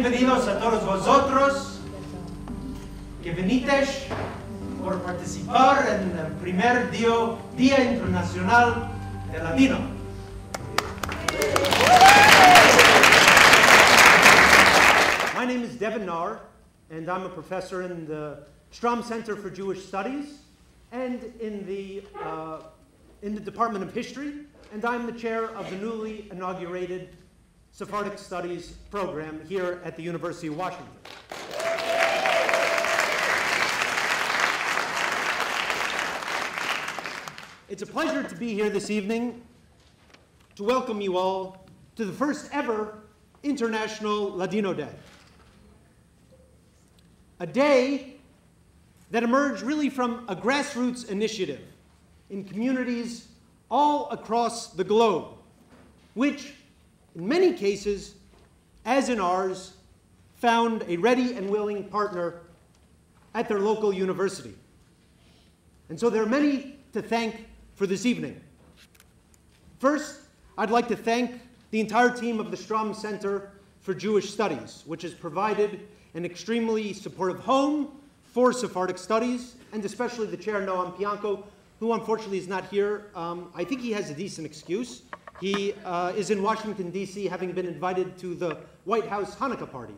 bienvenidos a todos vosotros que venisteis por participar en el primer Día Internacional del Latino. My name is Devin Nahr, and I'm a professor in the Strom Center for Jewish Studies and in the Department of History, and I'm the chair of the newly inaugurated Sephardic Studies program here at the University of Washington. It's a pleasure to be here this evening to welcome you all to the first ever International Ladino Day. A day that emerged really from a grassroots initiative in communities all across the globe, which in many cases, as in ours, found a ready and willing partner at their local university. And so there are many to thank for this evening. First, I'd like to thank the entire team of the Strom Center for Jewish Studies, which has provided an extremely supportive home for Sephardic Studies, and especially the chair, Noam Pianco, who unfortunately is not here. I think he has a decent excuse. He is in Washington, D.C., having been invited to the White House Hanukkah party.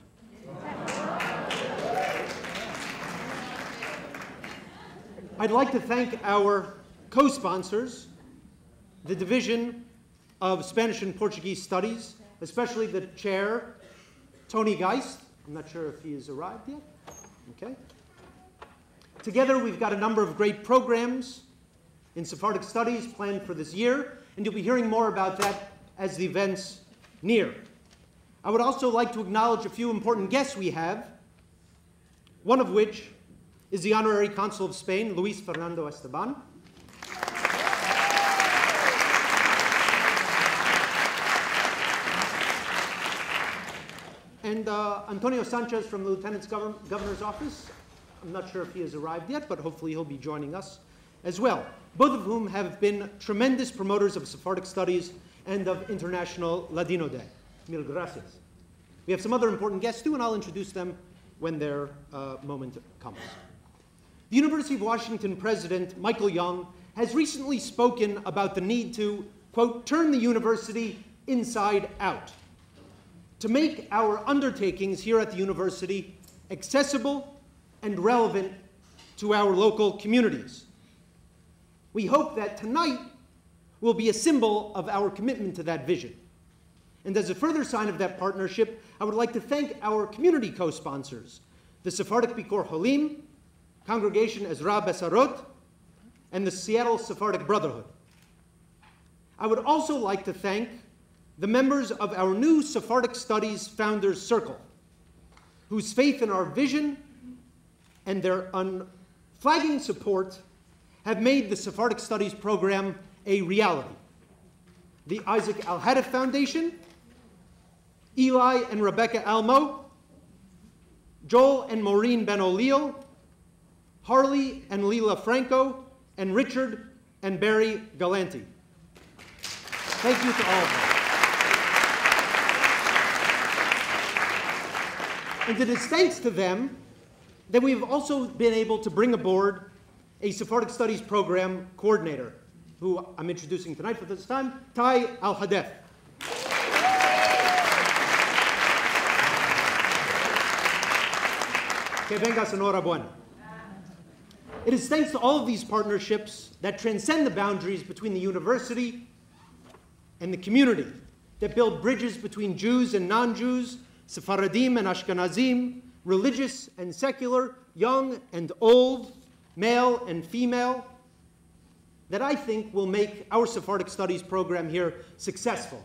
I'd like to thank our co-sponsors, the Division of Spanish and Portuguese Studies, especially the chair, Tony Geist. I'm not sure if he has arrived yet. Okay. Together, we've got a number of great programs in Sephardic Studies planned for this year, and you'll be hearing more about that as the events near. I would also like to acknowledge a few important guests we have, one of which is the Honorary Consul of Spain, Luis Fernando Esteban. And Antonio Sanchez from the Lieutenant Governor's Office. I'm not sure if he has arrived yet, but hopefully he'll be joining us as well, both of whom have been tremendous promoters of Sephardic Studies and of International Ladino Day. Mil gracias. We have some other important guests too, and I'll introduce them when their moment comes. The University of Washington President Michael Young has recently spoken about the need to, quote, turn the university inside out, to make our undertakings here at the university accessible and relevant to our local communities. We hope that tonight will be a symbol of our commitment to that vision. And as a further sign of that partnership, I would like to thank our community co-sponsors, the Sephardic Bikor Holim, Congregation Ezra Besarot, and the Seattle Sephardic Brotherhood. I would also like to thank the members of our new Sephardic Studies Founders Circle, whose faith in our vision and their unflagging support have made the Sephardic Studies program a reality. The Isaac Al-Hadif Foundation, Eli and Rebecca Almo, Joel and Maureen Ben-Olio, Harley and Leela Franco, and Richard and Barry Galanti. Thank you to all of them. And it is thanks to them that we've also been able to bring aboard a Sephardic Studies program coordinator, who I'm introducing tonight for this time, Tai Al-Hadef. Que vengas enhorabuena. It is thanks to all of these partnerships that transcend the boundaries between the university and the community, that build bridges between Jews and non-Jews, Sephardim and Ashkenazim, religious and secular, young and old, male and female, that I think will make our Sephardic Studies program here successful.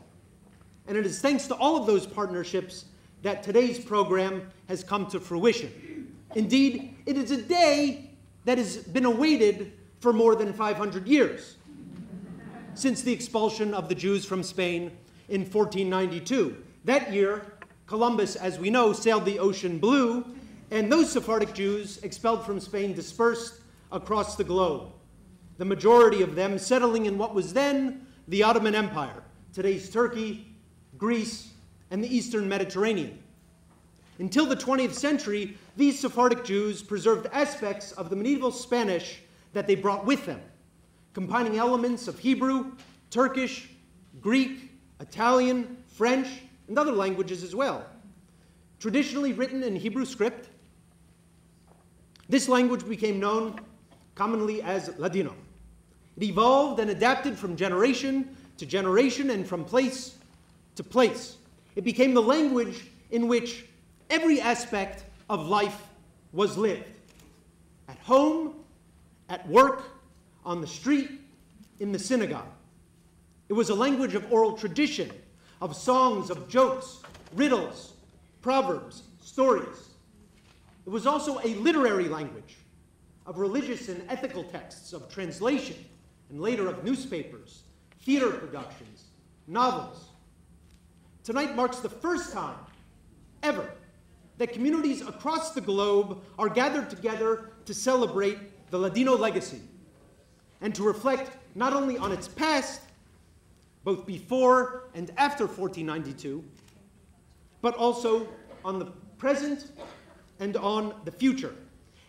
And it is thanks to all of those partnerships that today's program has come to fruition. Indeed, it is a day that has been awaited for more than 500 years, since the expulsion of the Jews from Spain in 1492. That year, Columbus, as we know, sailed the ocean blue, and those Sephardic Jews expelled from Spain dispersed across the globe, the majority of them settling in what was then the Ottoman Empire, today's Turkey, Greece, and the Eastern Mediterranean. Until the 20th century, these Sephardic Jews preserved aspects of the medieval Spanish that they brought with them, combining elements of Hebrew, Turkish, Greek, Italian, French, and other languages as well. Traditionally written in Hebrew script, this language became known commonly as Ladino. It evolved and adapted from generation to generation and from place to place. It became the language in which every aspect of life was lived. At home, at work, on the street, in the synagogue. It was a language of oral tradition, of songs, of jokes, riddles, proverbs, stories. It was also a literary language of religious and ethical texts, of translation, and later of newspapers, theater productions, novels. Tonight marks the first time ever that communities across the globe are gathered together to celebrate the Ladino legacy and to reflect not only on its past, both before and after 1492, but also on the present and on the future.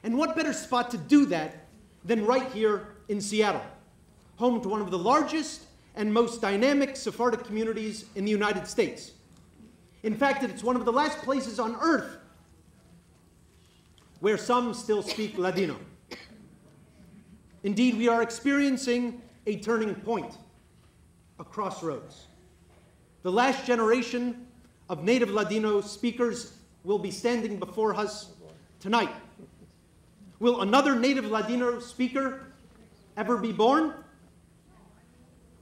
And what better spot to do that than right here in Seattle, home to one of the largest and most dynamic Sephardic communities in the United States. In fact, it's one of the last places on earth where some still speak Ladino. Indeed, we are experiencing a turning point, a crossroads. The last generation of native Ladino speakers will be standing before us tonight. Will another native Ladino speaker ever be born?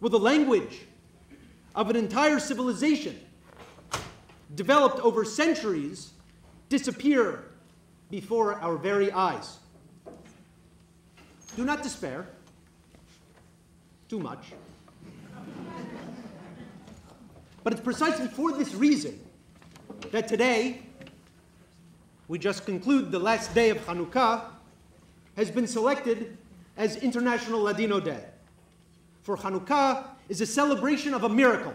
Will the language of an entire civilization developed over centuries disappear before our very eyes? Do not despair too much. But it's precisely for this reason that today, we just conclude the last day of Hanukkah, has been selected as International Ladino Day. For Hanukkah is a celebration of a miracle.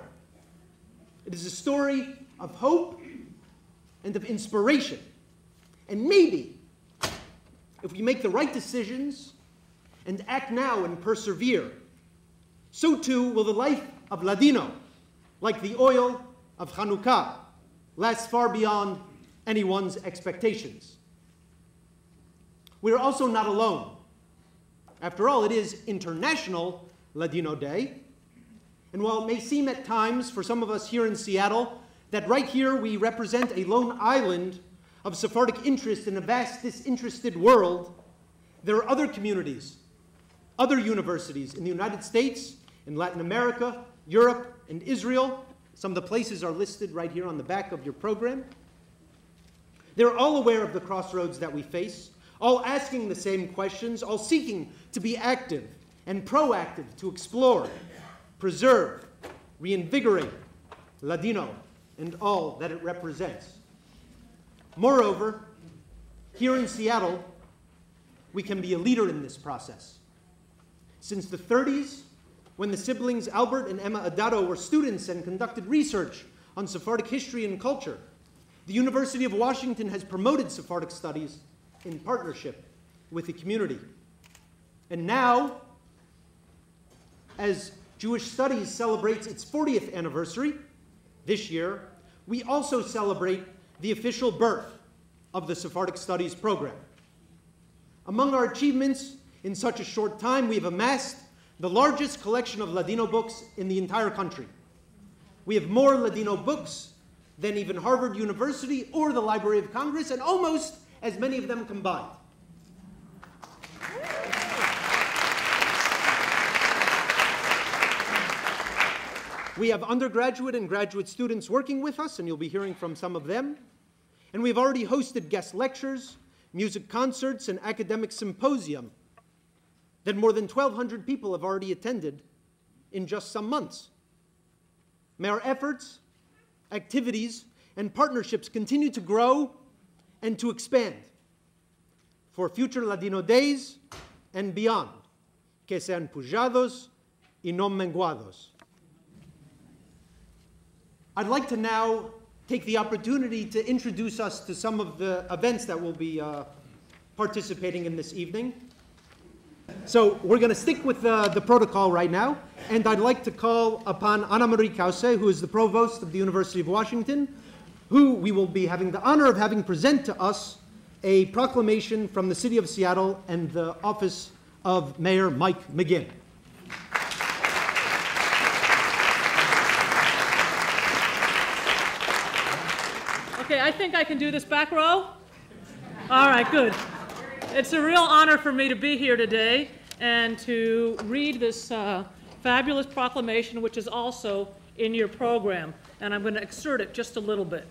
It is a story of hope and of inspiration. And maybe, if we make the right decisions and act now and persevere, so too will the life of Ladino, like the oil of Hanukkah, last far beyond anyone's expectations. We are also not alone. After all, it is International Ladino Day. And while it may seem at times for some of us here in Seattle that right here we represent a lone island of Sephardic interest in a vast disinterested world, there are other communities, other universities in the United States, in Latin America, Europe, and Israel. Some of the places are listed right here on the back of your program. They're all aware of the crossroads that we face, all asking the same questions, all seeking to be active and proactive to explore, preserve, reinvigorate Ladino and all that it represents. Moreover, here in Seattle, we can be a leader in this process. Since the 30s, when the siblings Albert and Emma Adado were students and conducted research on Sephardic history and culture, the University of Washington has promoted Sephardic studies in partnership with the community. And now, as Jewish Studies celebrates its 40th anniversary this year, we also celebrate the official birth of the Sephardic Studies program. Among our achievements in such a short time, we have amassed the largest collection of Ladino books in the entire country. We have more Ladino books than even Harvard University or the Library of Congress, and almost as many of them combined. We have undergraduate and graduate students working with us, and you'll be hearing from some of them. And we've already hosted guest lectures, music concerts, and academic symposium that more than 1,200 people have already attended in just some months. May our efforts, activities, and partnerships continue to grow and to expand for future Ladino days and beyond. Que sean pujados y no menguados. I'd like to now take the opportunity to introduce us to some of the events that will be participating in this evening. So we're going to stick with the protocol right now, and I'd like to call upon Anna Marie Kause, who is the Provost of the University of Washington, who we will be having the honor of having present to us a proclamation from the City of Seattle and the Office of Mayor Mike McGinn. Okay, I think I can do this back row. All right, good. It's a real honor for me to be here today and to read this fabulous proclamation, which is also in your program. And I'm going to excerpt it just a little bit.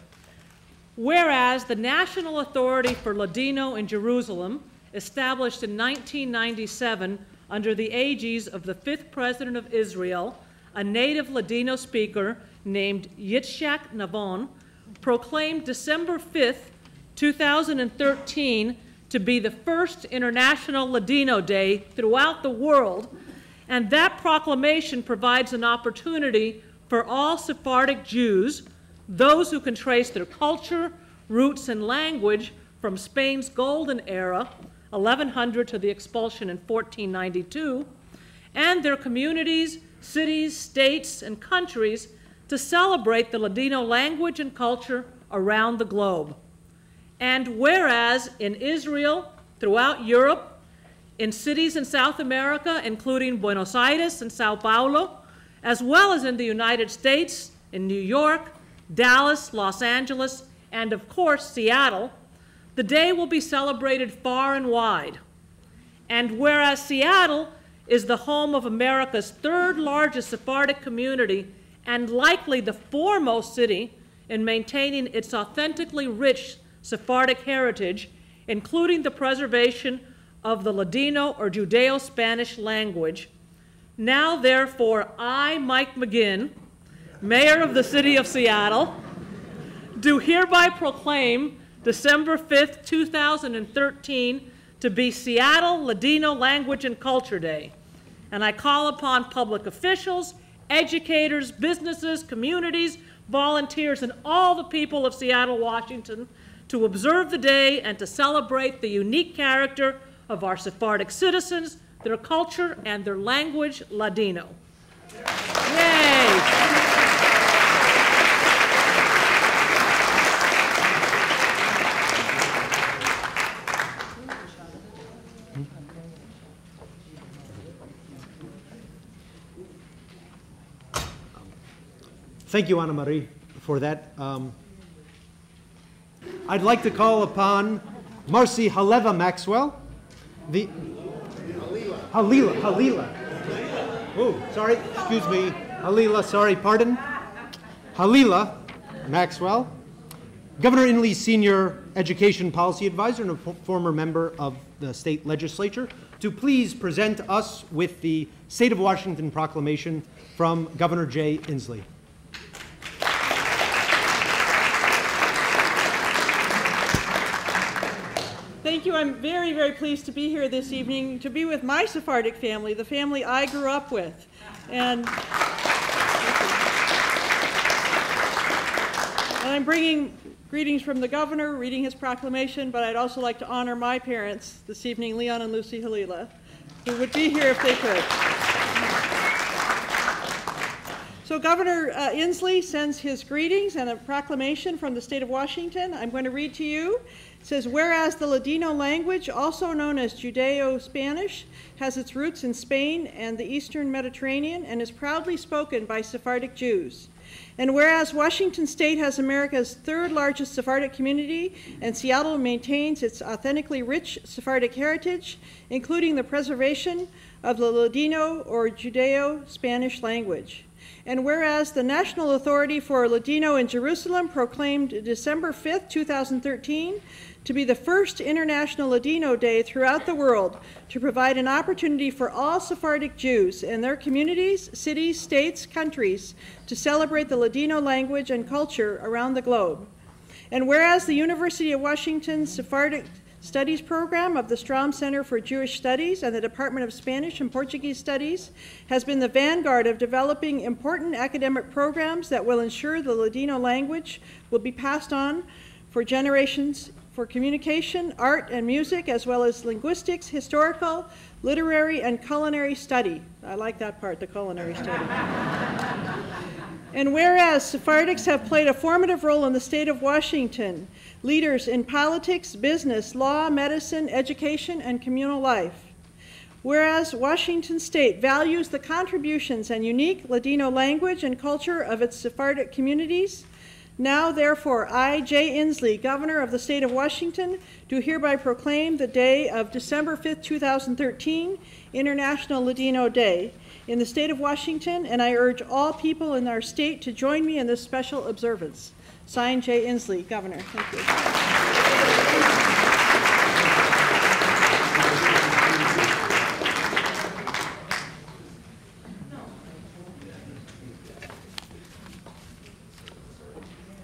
Whereas the National Authority for Ladino in Jerusalem, established in 1997 under the aegis of the 5th President of Israel, a native Ladino speaker named Yitzhak Navon, proclaimed December 5th, 2013 to be the first International Ladino Day throughout the world, and that proclamation provides an opportunity for all Sephardic Jews, those who can trace their culture, roots, and language from Spain's golden era, 1100 to the expulsion in 1492, and their communities, cities, states, and countries to celebrate the Ladino language and culture around the globe. And whereas in Israel, throughout Europe, in cities in South America, including Buenos Aires and Sao Paulo, as well as in the United States, in New York, Dallas, Los Angeles, and of course Seattle, the day will be celebrated far and wide. And whereas Seattle is the home of America's 3rd largest Sephardic community and likely the foremost city in maintaining its authentically rich Sephardic heritage, including the preservation of the Ladino or Judeo-Spanish language, now therefore I, Mike McGinn, Mayor of the City of Seattle, do hereby proclaim December 5th, 2013 to be Seattle Ladino Language and Culture Day. And I call upon public officials, educators, businesses, communities, volunteers, and all the people of Seattle, Washington to observe the day and to celebrate the unique character of our Sephardic citizens, their culture, and their language, Ladino. Yay! Thank you, Anna Marie, for that. I'd like to call upon Marcy Haleva Maxwell. Halila. Oh, sorry, excuse me. Halila, sorry, pardon. Halila Maxwell, Governor Inslee's Senior Education Policy Advisor and a former member of the state legislature, to please present us with the State of Washington proclamation from Governor Jay Inslee. Thank you. I'm very, very pleased to be here this evening, to be with my Sephardic family, the family I grew up with. And I'm bringing greetings from the governor, reading his proclamation, but I'd also like to honor my parents this evening, Leon and Lucy Halila, who would be here if they could. So Governor Inslee sends his greetings and a proclamation from the state of Washington. I'm going to read to you. It says, whereas the Ladino language, also known as Judeo-Spanish, has its roots in Spain and the Eastern Mediterranean and is proudly spoken by Sephardic Jews. And whereas Washington State has America's 3rd largest Sephardic community and Seattle maintains its authentically rich Sephardic heritage, including the preservation of the Ladino or Judeo-Spanish language. And whereas the National Authority for Ladino in Jerusalem proclaimed December 5th, 2013 to be the first International Ladino Day throughout the world to provide an opportunity for all Sephardic Jews and their communities, cities, states, countries to celebrate the Ladino language and culture around the globe. And whereas the University of Washington Sephardic Studies program of the Strom Center for Jewish Studies and the Department of Spanish and Portuguese Studies has been the vanguard of developing important academic programs that will ensure the Ladino language will be passed on for generations for communication, art, and music, as well as linguistics, historical, literary, and culinary study. I like that part, the culinary study. And whereas Sephardics have played a formative role in the state of Washington, leaders in politics, business, law, medicine, education, and communal life. Whereas Washington State values the contributions and unique Ladino language and culture of its Sephardic communities, now therefore I, Jay Inslee, Governor of the State of Washington, do hereby proclaim the day of December 5th, 2013, International Ladino Day in the State of Washington, and I urge all people in our state to join me in this special observance. Signed, Jay Inslee, Governor. Thank you.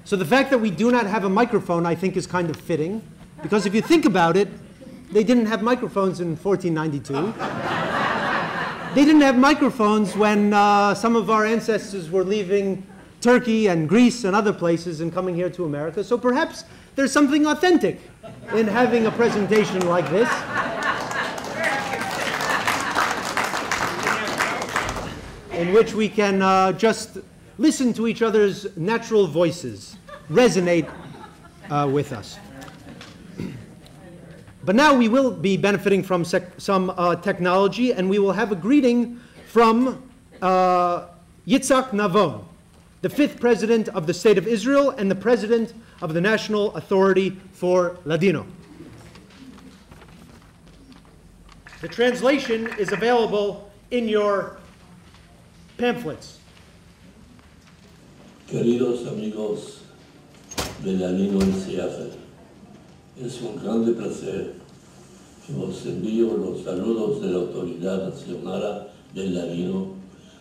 So the fact that we do not have a microphone, I think, is kind of fitting, because if you think about it, they didn't have microphones in 1492. They didn't have microphones when some of our ancestors were leaving Turkey and Greece and other places and coming here to America. So perhaps there's something authentic in having a presentation like this. In which we can just listen to each other's natural voices resonate with us. But now we will be benefiting from some technology, and we will have a greeting from Yitzhak Navon, the 5th President of the State of Israel and the President of the National Authority for Ladino. The translation is available in your pamphlets. Queridos amigos de Ladino en Seattle, es un grande placer que os envío los saludos de la Autoridad Nacional del Ladino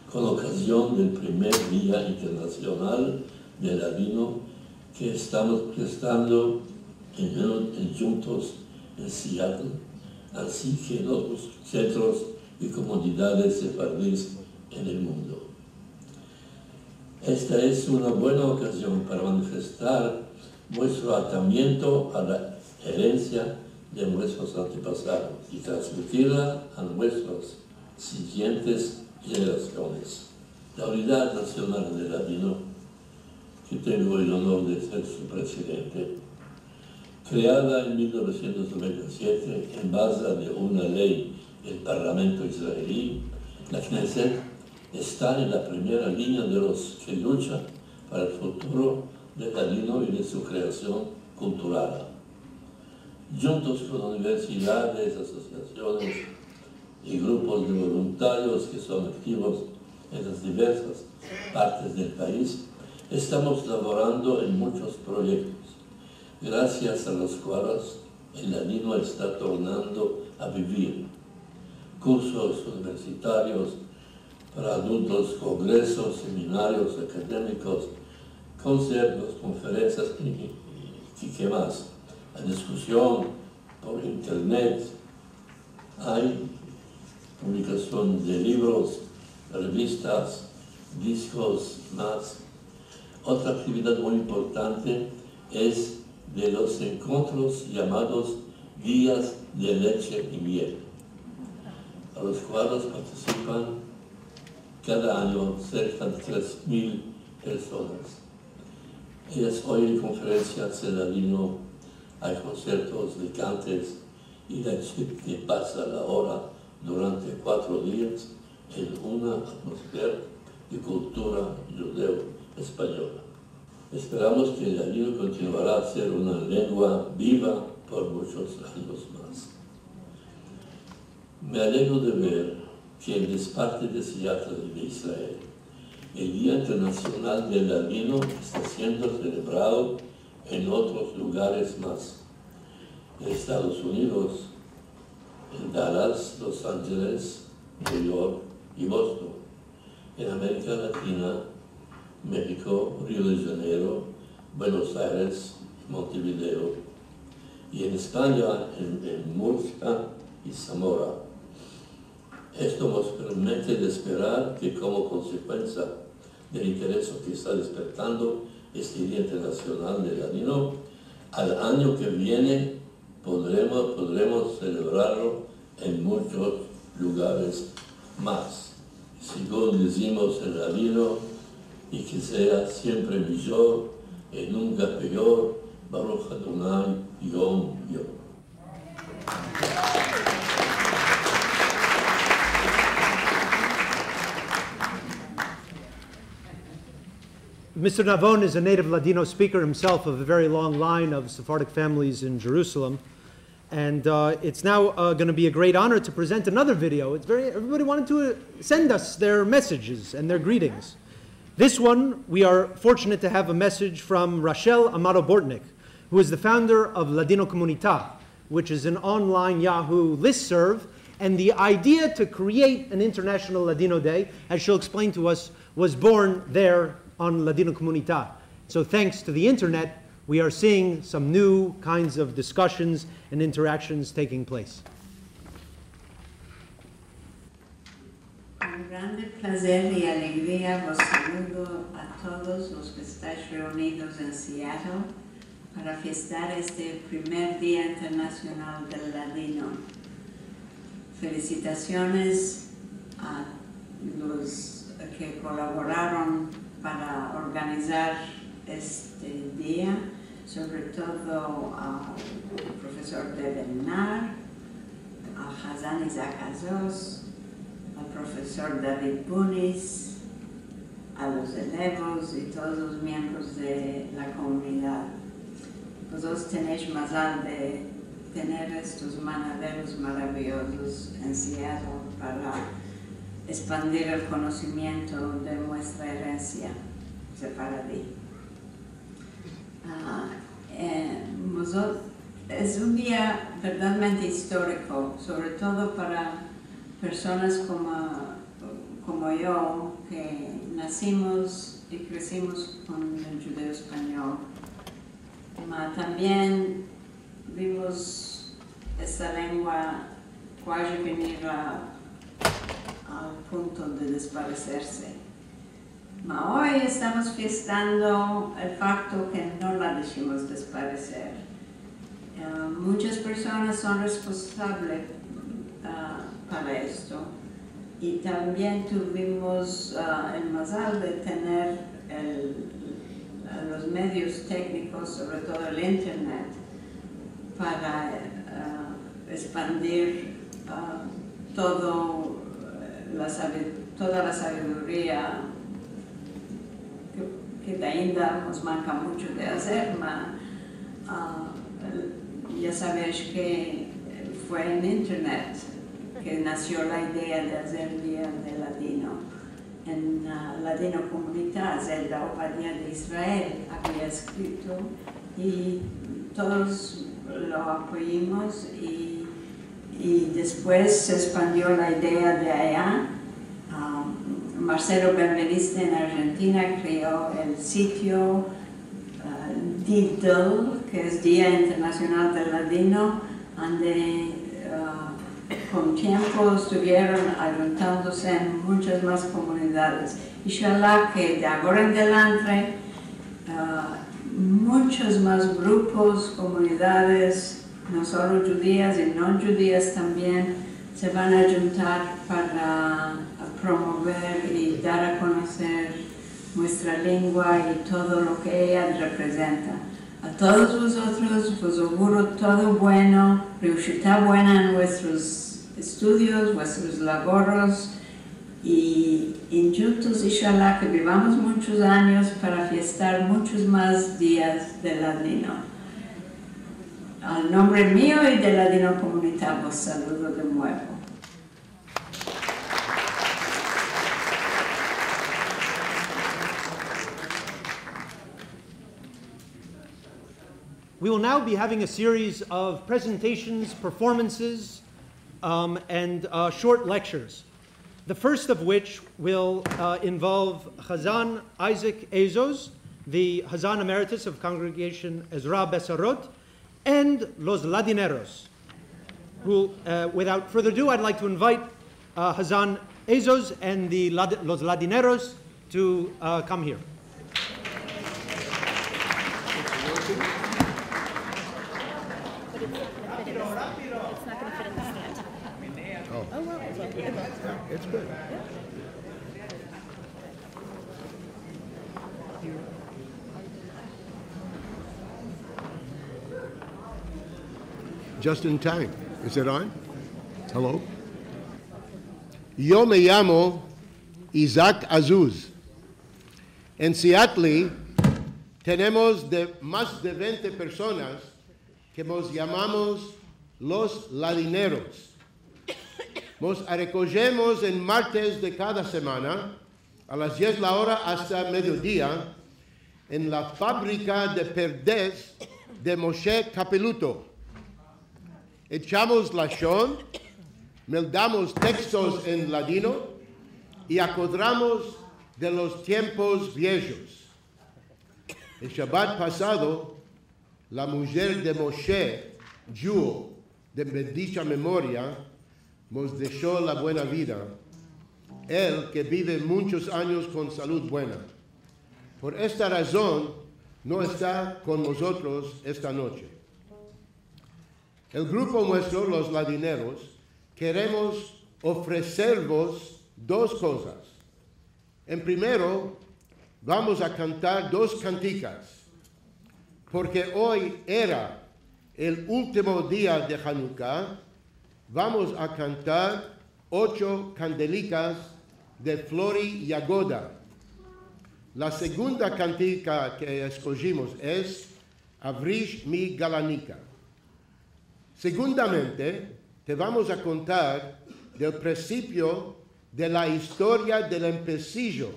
con ocasión del primer Día Internacional del Ladino que estamos prestando en Juntos en Seattle, así que en otros centros y comunidades sefardíes en el mundo. Esta es una buena ocasión para manifestar nuestro atamiento a la herencia de nuestros antepasados y transmitirla a nuestras siguientes generaciones. La Unidad Nacional del Ladino, que tengo el honor de ser su presidente, creada en 1997 en base de una ley del Parlamento israelí, la Knesset está en la primera línea de los que luchan para el futuro del ladino y de su creación cultural. Juntos con universidades, asociaciones y grupos de voluntarios que son activos en las diversas partes del país, estamos laborando en muchos proyectos, gracias a los cuales el ladino está tornando a vivir. Cursos universitarios para adultos, congresos, seminarios académicos, conciertos, conferencias y qué más. La discusión por internet, hay publicación de libros, revistas, discos, más. Otra actividad muy importante es de los encuentros llamados Días de Leche y Miel, a los cuales participan cada año cerca de 3.000 personas. Ellas oyen conferencias de ladino, hay conciertos de cantes y la gente pasa la hora durante 4 días en una atmósfera de cultura judeo-española. Esperamos que el ladino continuará a ser una lengua viva por muchos años más. Me alegro de ver que en parte de Seattle y de Israel, el Día Internacional del Ladino está siendo celebrado en otros lugares más. En Estados Unidos, en Dallas, Los Ángeles, New York y Boston. En América Latina, México, Río de Janeiro, Buenos Aires, Montevideo. y en España en Murcia y Zamora. Esto nos permite esperar que como consecuencia del interés que está despertando este Día Internacional del Ladino, al año que viene podremos celebrarlo en muchos lugares más. Según decimos el ladino, y que sea siempre mejor y nunca peor, Baruch Adonai Yom Yom. Mr. Navon is a native Ladino speaker himself of a very long line of Sephardic families in Jerusalem. And it's now going to be a great honor to present another video. Everybody wanted to send us their messages and their greetings. This one, we are fortunate to have a message from Rachel Amaro Bortnik, who is the founder of Ladino Comunità, which is an online Yahoo listserv. And the idea to create an International Ladino Day, as she'll explain to us, was born there on Ladino Comunità. So thanks to the internet, we are seeing some new kinds of discussions and interactions taking place. Con grande placer y alegría vos saludo a todos los que estáis reunidos en Seattle para festar este primer Día Internacional del Ladino. Felicitaciones a los que colaboraron para organizar este día, sobre todo al profesor de Bernard, a Hazan Isaac Azos, al profesor David Bunis, a los elevos y todos los miembros de la comunidad. Vosotros tenéis mazal de tener estos manaderos maravillosos en Seattle para expandir el conocimiento de nuestra herencia sefaradí. Es un día verdaderamente histórico, sobre todo para personas como yo, que nacimos y crecimos con el judeo español. También vimos esta lengua quasi venir al punto de desaparecerse. Hoy estamos fiestando el facto que no la dejemos desaparecer. Muchas personas son responsables para esto y también tuvimos el mazal de tener los medios técnicos, sobre todo el internet, para expandir toda la sabiduría que ainda nos manca mucho de hacer. Ya sabéis que fue en internet que nació la idea de hacer Día de Ladino. En Ladino Comunità, Zelda Obadia de Israel había escrito y todos lo apoyamos y después se expandió la idea de allá. Marcelo Benveniste en Argentina creó el sitio DIDL, que es Día Internacional del Ladino, donde con tiempo estuvieron ayuntándose en muchas más comunidades. Inshallah que de ahora en adelante muchos más grupos, comunidades, no solo judías y no judías también, se van a juntar para promover y dar a conocer nuestra lengua y todo lo que ella representa. A todos vosotros os auguro todo bueno, riushita buena en vuestros estudios, vuestros laboros y juntos, inshallah, que vivamos muchos años para fiestar muchos más días de Ladino. Al nombre mío y de Ladino Comunità vos saludo de nuevo. We will now be having a series of presentations, performances, and short lectures. The first of which will involve Hazan Isaac Azos, the Hazan Emeritus of Congregation Ezra Besarot, and Los Ladineros, who, without further ado, I'd like to invite Hazan Azos and the Los Ladineros to come here. It's good. Just in time. Is it on? Hello? Yo me llamo Isaac Azuz. En Seattle tenemos más de 20 personas que nos llamamos los ladineros. Nos recogemos en martes de cada semana a las 10 la hora hasta mediodía en la fábrica de perdes de Moshe Capeluto. Echamos lashon, meldamos textos en ladino y acordamos de los tiempos viejos. El Shabbat pasado, la mujer de Moshe, Jewel, de bendita memoria, nos dejó la buena vida, él que vive muchos años con salud buena. Por esta razón, no está con nosotros esta noche. El grupo nuestro, los ladineros, queremos ofrecervos dos cosas. En primero, vamos a cantar dos canticas, porque hoy era el último día de Hanukkah. Vamos a cantar 8 candelicas de Flori Yagoda. La segunda cantica que escogimos es Avrish mi Galanika. Segundamente, te vamos a contar del principio de la historia del empecillo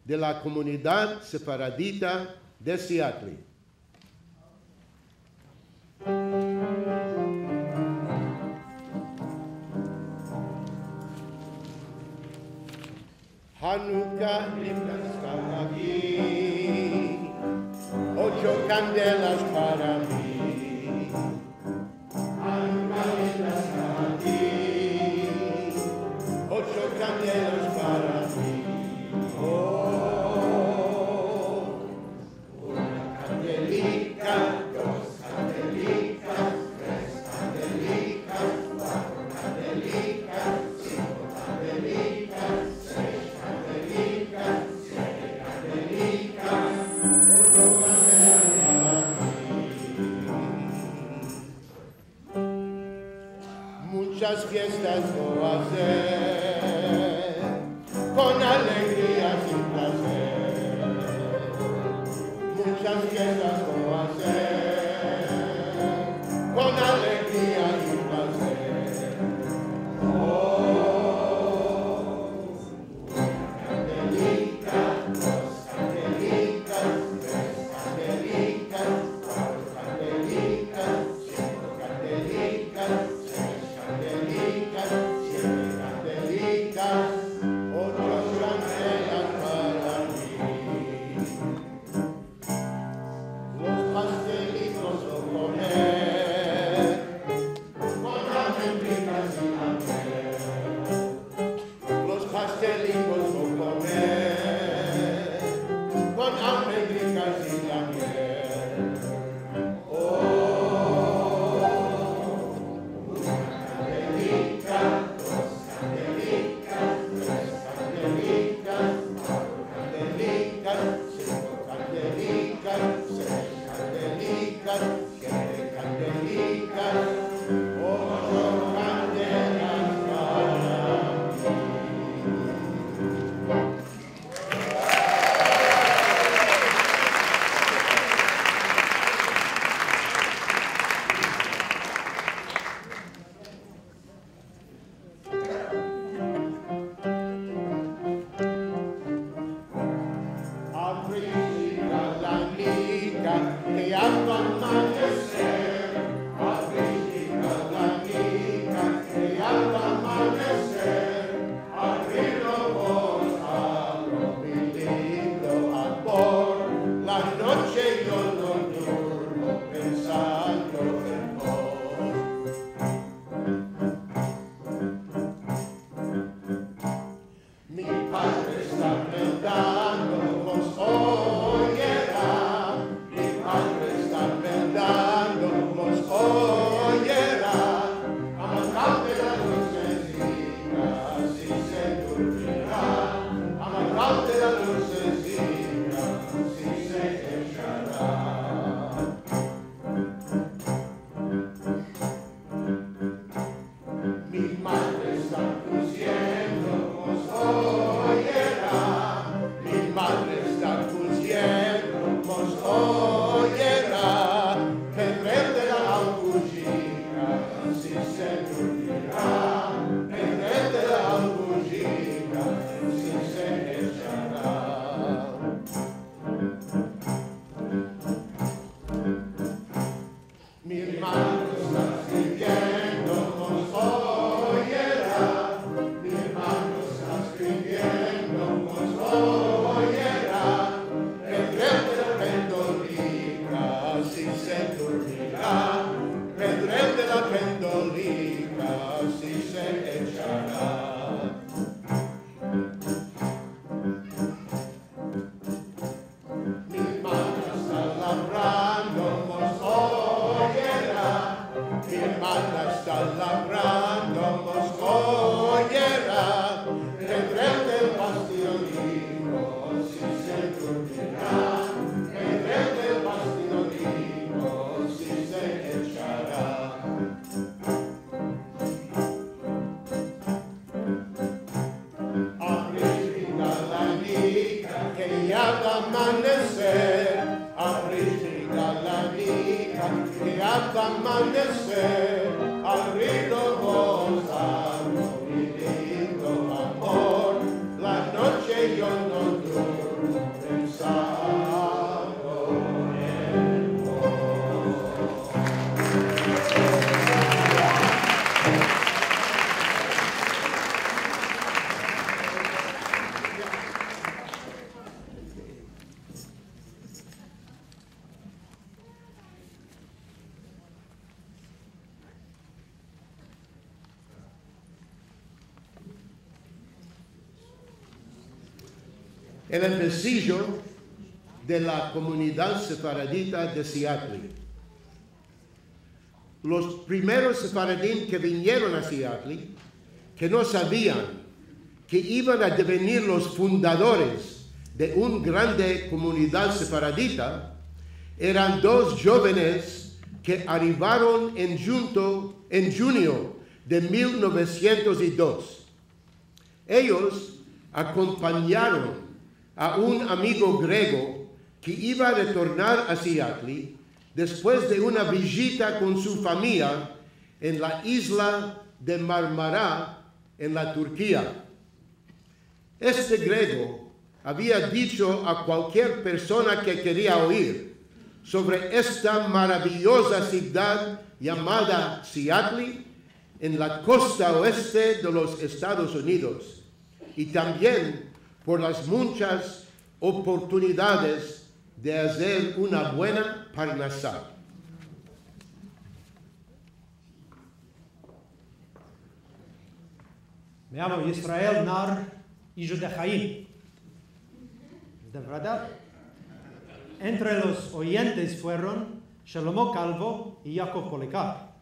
de la comunidad sefaradita de Seattle. Hanukkah está aquí, 8 candelas para mí. Hanukkah está aquí, 8 candelas para mí. Oh, una candelica, 2 candelicas, 3 candelicas, 4 candelicas, 5 candelicas, 6 candelicas, 7 candelicas, 8 candelas para mí. Muchas fiestas voy a hacer, con alegría sin placer. Muchas fiestas voy a hacer, con alegría sin placer. Oh, una candelica, 2 candelicas, 3 candelicas, 4 candelicas, 5 candelicas, 6 candelicas, 7 candelicas. al amanecer, abriga la hija, que al amanecer, al río gozamos mi lindo amor, la noche yo no duermo pensando en vos. En el pasillo de la comunidad sefaradita de Seattle. Los primeros sefaradín que vinieron a Seattle, que no sabían que iban a devenir los fundadores de una grande comunidad sefaradita, eran dos jóvenes que arribaron en junio de 1902. Ellos acompañaron a un amigo griego que iba a retornar a Seattle después de una visita con su familia en la isla de Marmara, en la Turquía. Este griego había dicho a cualquier persona que quería oír sobre esta maravillosa ciudad llamada Seattle en la costa oeste de los Estados Unidos, y también por las muchas oportunidades de hacer una buena parnasá. Me llamo Israel Nar, hijo de Jaim. ¿De verdad? Entre los oyentes fueron Shlomo Calvo y Yaakov Policar,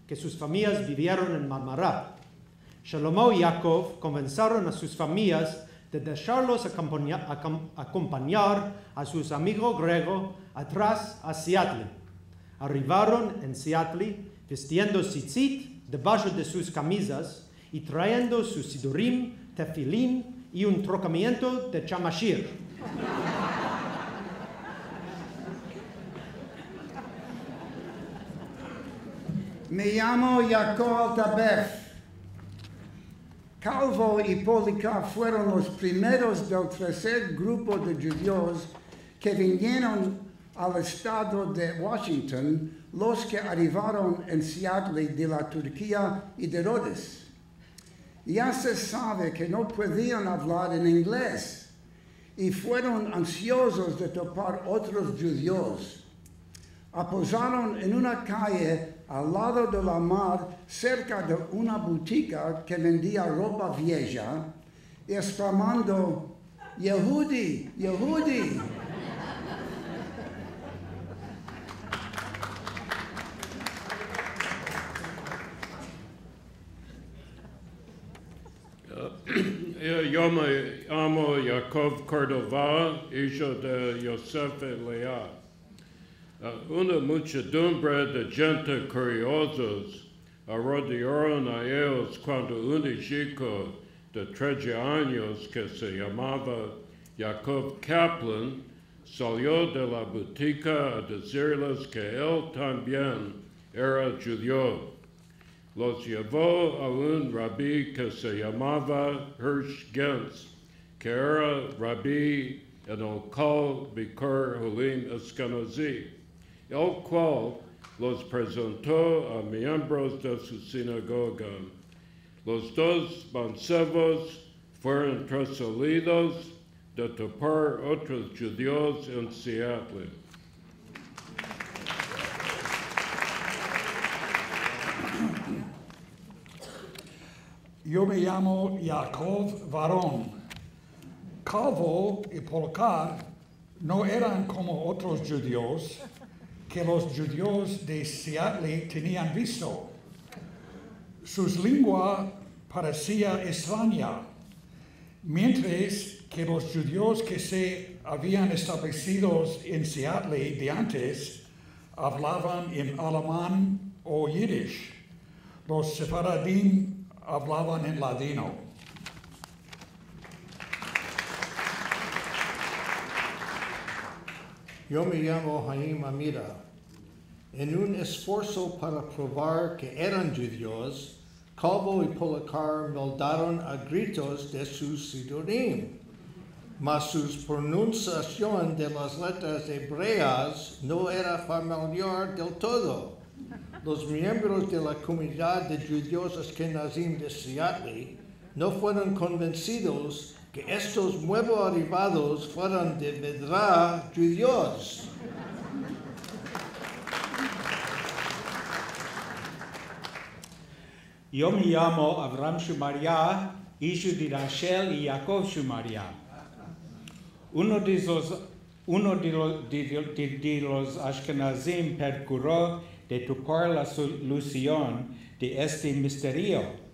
que sus familias vivieron en Marmara. Shlomo y Yaakov convenceron a sus familias de dejarlos acompañar a sus amigos griegos atrás a Seattle. Arribaron en Seattle vistiendo tzitzit debajo de sus camisas y trayendo su sidurim, tefilín y un trocamiento de chamashir. Me llamo Yaakov Tabef. Calvo y Policar fueron los primeros del tercer grupo de judíos que vinieron al estado de Washington, los que arribaron en Seattle de la Turquía y de Rhodes. Ya se sabe que no podían hablar en inglés y fueron ansiosos de topar otros judíos. Aposaron en una calle al lado de la mar, cerca de una botica que vendía ropa vieja, exclamando, Yehudi, Yehudi. Yo me llamo Yaakov Cordova, hijo de Yosef Elea. Una muchedumbre de gente curiosos rodearon a ellos cuando un chico de 13 años que se llamaba Jacob Kaplan salió de la botica a decirles que él también era judío. Los llevó a un rabí que se llamaba Hirsch Gens, que era rabí en el Kol Bikor Hulim Eskenazi, el cual los presentó a miembros de su sinagoga. Los dos mancebos fueron persuadidos de topar otros judíos en Seattle. Yo me llamo Yaakov Varón. Calvo y Policar no eran como otros judíos que los judíos de Seattle tenían visto. Su lengua parecía extraña, mientras que los judíos que se habían establecido en Seattle de antes hablaban en alemán o yiddish. Los sefaradín hablaban en ladino. Yo me llamo Haim Amira. En un esfuerzo para probar que eran judíos, Calvo y Policar moldaron a gritos de su pseudonym, mas su pronunciación de las letras hebreas no era familiar del todo. Los miembros de la comunidad de judíos Ashkenazim de Seattle no fueron convencidos que estos nuevos arribados fueran de verdad judíos. Yo me llamo Avram Shumaria, hijo de Rachel y Jacob Shumaria. Uno de los Ashkenazim procuró de tocar la solución de este misterio.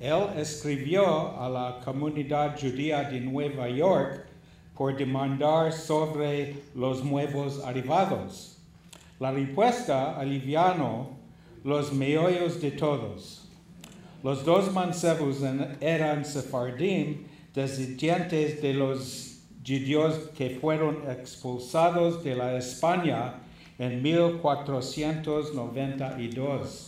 Él escribió a la comunidad judía de Nueva York por demandar sobre los nuevos arribados. La respuesta alivianó los meollos de todos. Los dos mancebos eran sefardim, descendientes de los judíos que fueron expulsados de la España en 1492.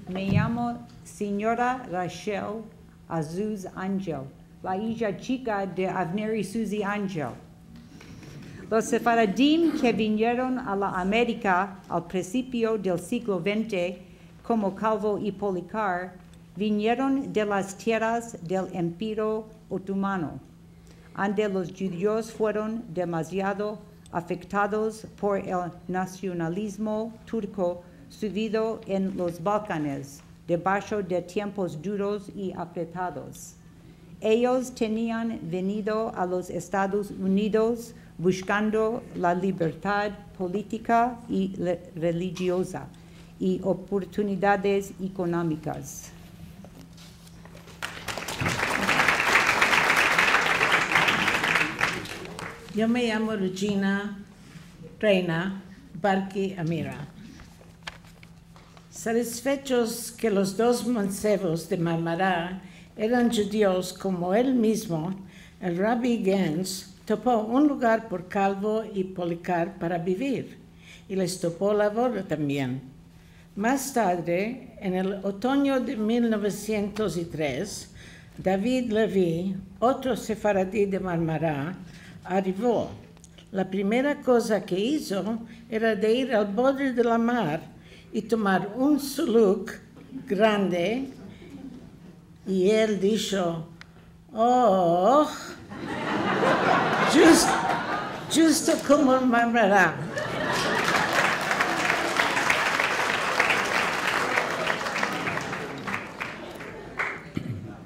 Me llamo señora Rachel Azuz Angel, la hija chica de Avner y Susie Angel. Los sefaradim que vinieron a la América al principio del siglo XX, como Calvo y Policar, vinieron de las tierras del Imperio Otomano, donde los judíos fueron demasiado afectados por el nacionalismo turco subido en los Balcanes, debajo de tiempos duros y apretados. Ellos tenían venido a los Estados Unidos buscando la libertad política y religiosa y oportunidades económicas. Yo me llamo Regina Reina Barki Amira. Satisfechos que los dos mancebos de Marmará eran judíos como él mismo, el Rabbi Gans topó un lugar por Calvo y Policar para vivir, y les topó la boda también. Más tarde, en el otoño de 1903, David Levy, otro sefaradí de Marmará, arribó. La primera cosa que hizo era de ir al borde de la mar y tomar un suluk grande, y él dijo, oh, justo como el Marmará.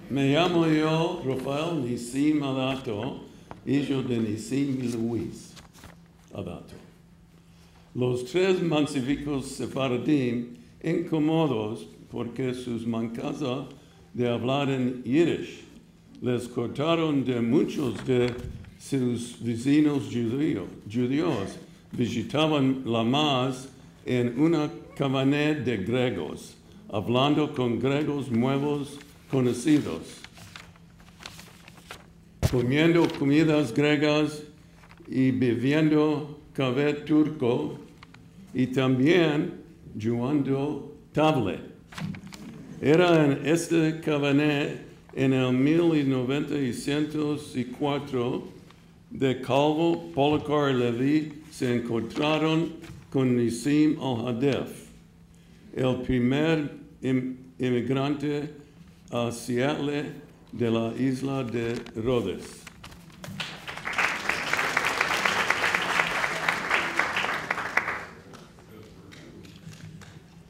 Me llamo yo Rafael Nisim Adato, hijo de Nisim y Luis Adato. Los tres mancebicos sefaradim, incómodos porque sus mancanzas de hablar en Yiddish les cortaron de muchos de sus vecinos judíos, visitaban la más en una cabaña de griegos, hablando con griegos nuevos conocidos, comiendo comidas griegas y bebiendo café turco y también jugando tablet. Era en este cabaña en el 1904 de Calvo, Policar y Levy se encontraron con Nisim al-Hadef, el primer inmigrante a Seattle de la isla de Rhodes.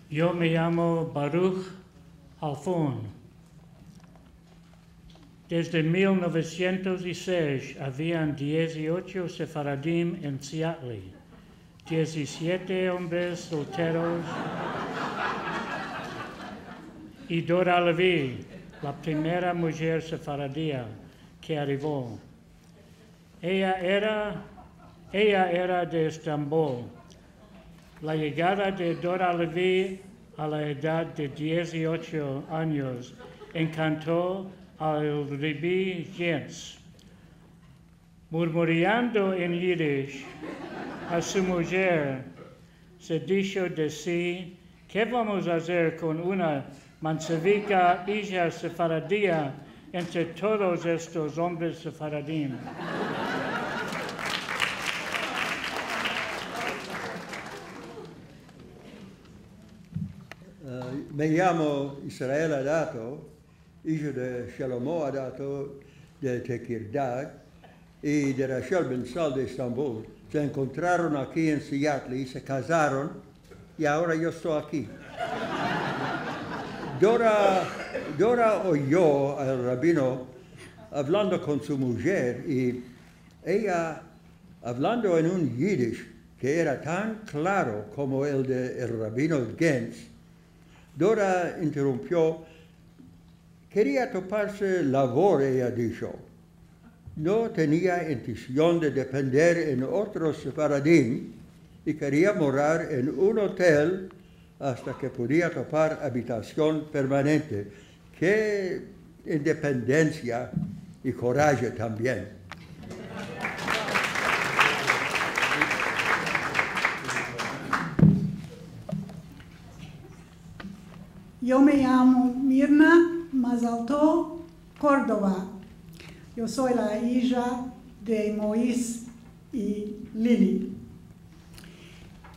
Yo me llamo Baruch Halfon. Desde 1906 habían 18 sefaradim en Seattle, 17 hombres solteros y Dora Levy, la primera mujer sefaradía que arribó. Ella era de Estambul. La llegada de Dora Levy a la edad de 18 años encantó al Rabbi Jens, murmurando en Yiddish a su mujer, se dijo de sí, ¿qué vamos a hacer con una mansevica hija sefaradía entre todos estos hombres sefaradim? Me llamo Israel Adato, hijo de Shalomo Adato de Tekirdad y de Rachel Ben Sal de Estambul. Se encontraron aquí en Seattle y se casaron y ahora yo estoy aquí. Dora oyó al rabino hablando con su mujer y ella hablando en un yiddish que era tan claro como el del rabino Gens. Dora interrumpió, quería toparse labor, ella dijo. No tenía intención de depender en otros sefaradim y quería morar en un hotel hasta que podía topar habitación permanente. ¡Qué independencia y coraje también! Yo me llamo Mirna Mazalto Córdoba. Yo soy la hija de Moisés y Lili.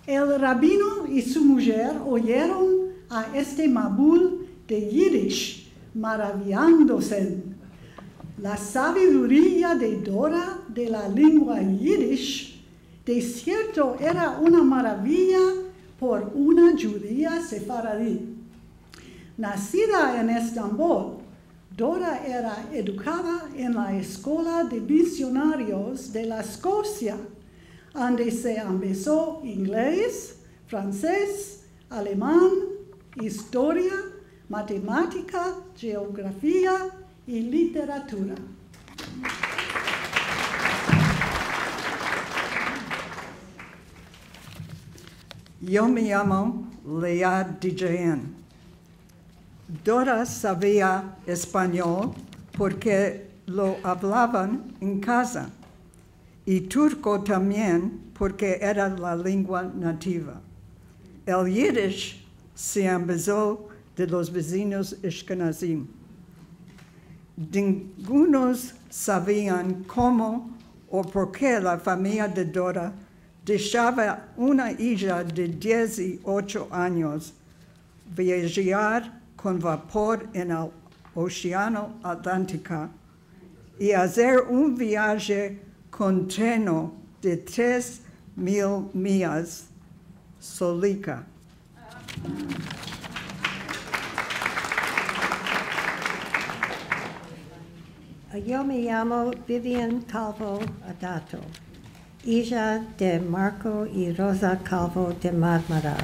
El rabino y su mujer oyeron a este mabul de Yiddish, maravillándose. La sabiduría de Dora de la lengua Yiddish, de cierto, era una maravilla por una judía sefaradí. Nacida en Estambul, Dora era educada en la Escuela de Misionarios de la Escocia, donde se empezó inglés, francés, alemán, historia, matemática, geografía y literatura. Yo me llamo Lea Dijayan. Dora sabía español porque lo hablaban en casa y turco también porque era la lengua nativa. El Yiddish se empezó de los vecinos Ashkenazim. Ningunos sabían cómo o por qué la familia de Dora dejaba una hija de 18 años viajar con vapor en el Océano Atlántico y hacer un viaje continuo de 3,000 millas solica. Yo me llamo Vivian Calvo Adato, hija de Marco y Rosa Calvo de Marmara.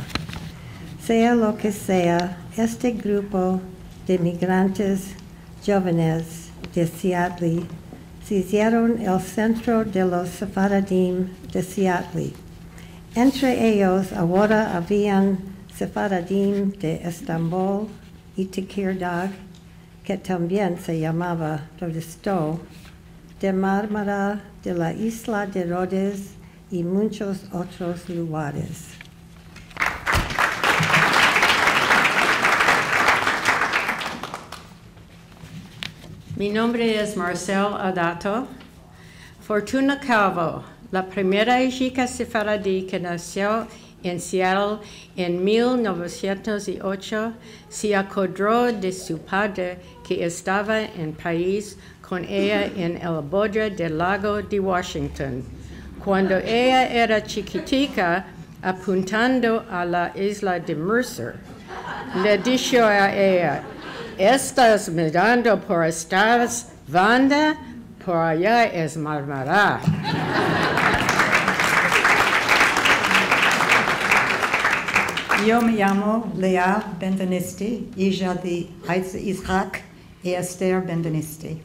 Sea lo que sea, este grupo de migrantes jóvenes de Seattle se hicieron el centro de los sefaradim de Seattle. Entre ellos ahora habían sefaradim de Estambul y Tekirdad, que también se llamaba Rodisto, de Marmara, de la isla de Rhodes y muchos otros lugares. Mi nombre es Marcel Adato. Fortuna Calvo, la primera hija sefaradí que nació en Seattle en 1908, se acordó de su padre que estaba en París con ella en el borde del lago de Washington. Cuando ella era chiquitica, apuntando a la isla de Mercer, le dijo a ella, ¿estás mirando por estas bandas? Por allá es Marmara. Yo me llamo Lea Bendenisti, hija de Isaac y Esther Bendenisti.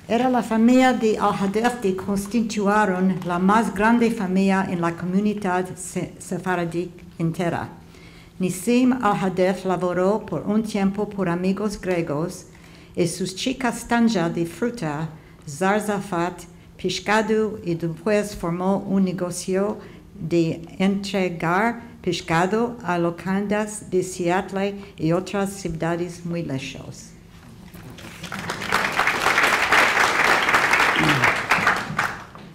Era la familia de Al-Hadef que constituyeron la más grande familia en la comunidad sefaradí entera. Nissim Al-Hadef laboró por un tiempo por amigos griegos y sus chicas tanja de fruta, zarzafat, pescado y después formó un negocio de entregar pescado a locandas de Seattle y otras ciudades muy lejos.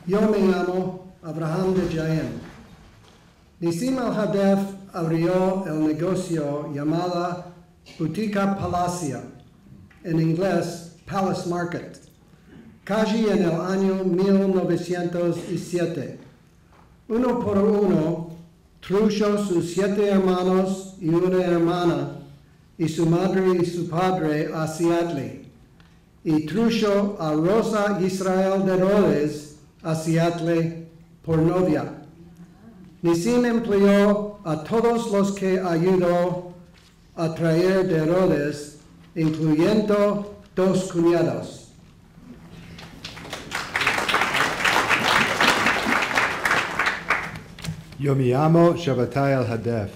Yo me llamo Abraham de Jaén. Nissim Al-Hadef abrió el negocio llamado Boutica Palacia, en inglés Palace Market, casi en el año 1907. Uno por uno, truchó sus 7 hermanos y una hermana, y su madre y su padre a Seattle, y truchó a Rosa Israel de Rhodes a Seattle por novia. Nissim empleó a todos los que ayudó a traer de Rhodes, incluyendo 2 cuñados. Yo me llamo Shabbatai Al-Hadef.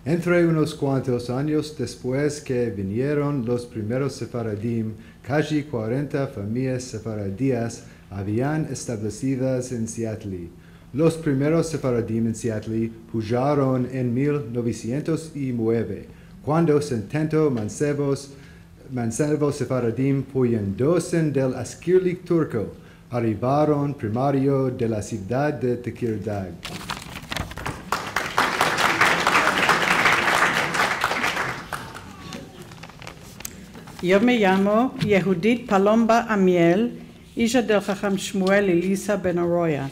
Entre unos cuantos años después que vinieron los primeros sefaradim, casi 40 familias sefaradías habían establecidas en Seattle. Los primeros sefaradim en Seattle pujaron en 1909, cuando 70 mancebos sefaradim puyéndose del Askirlik turco arribaron primario de la ciudad de Tekirdağ. Yo me llamo Yehudit Palomba Amiel, hija del Jajam Shmuel Elisa Ben Arroya.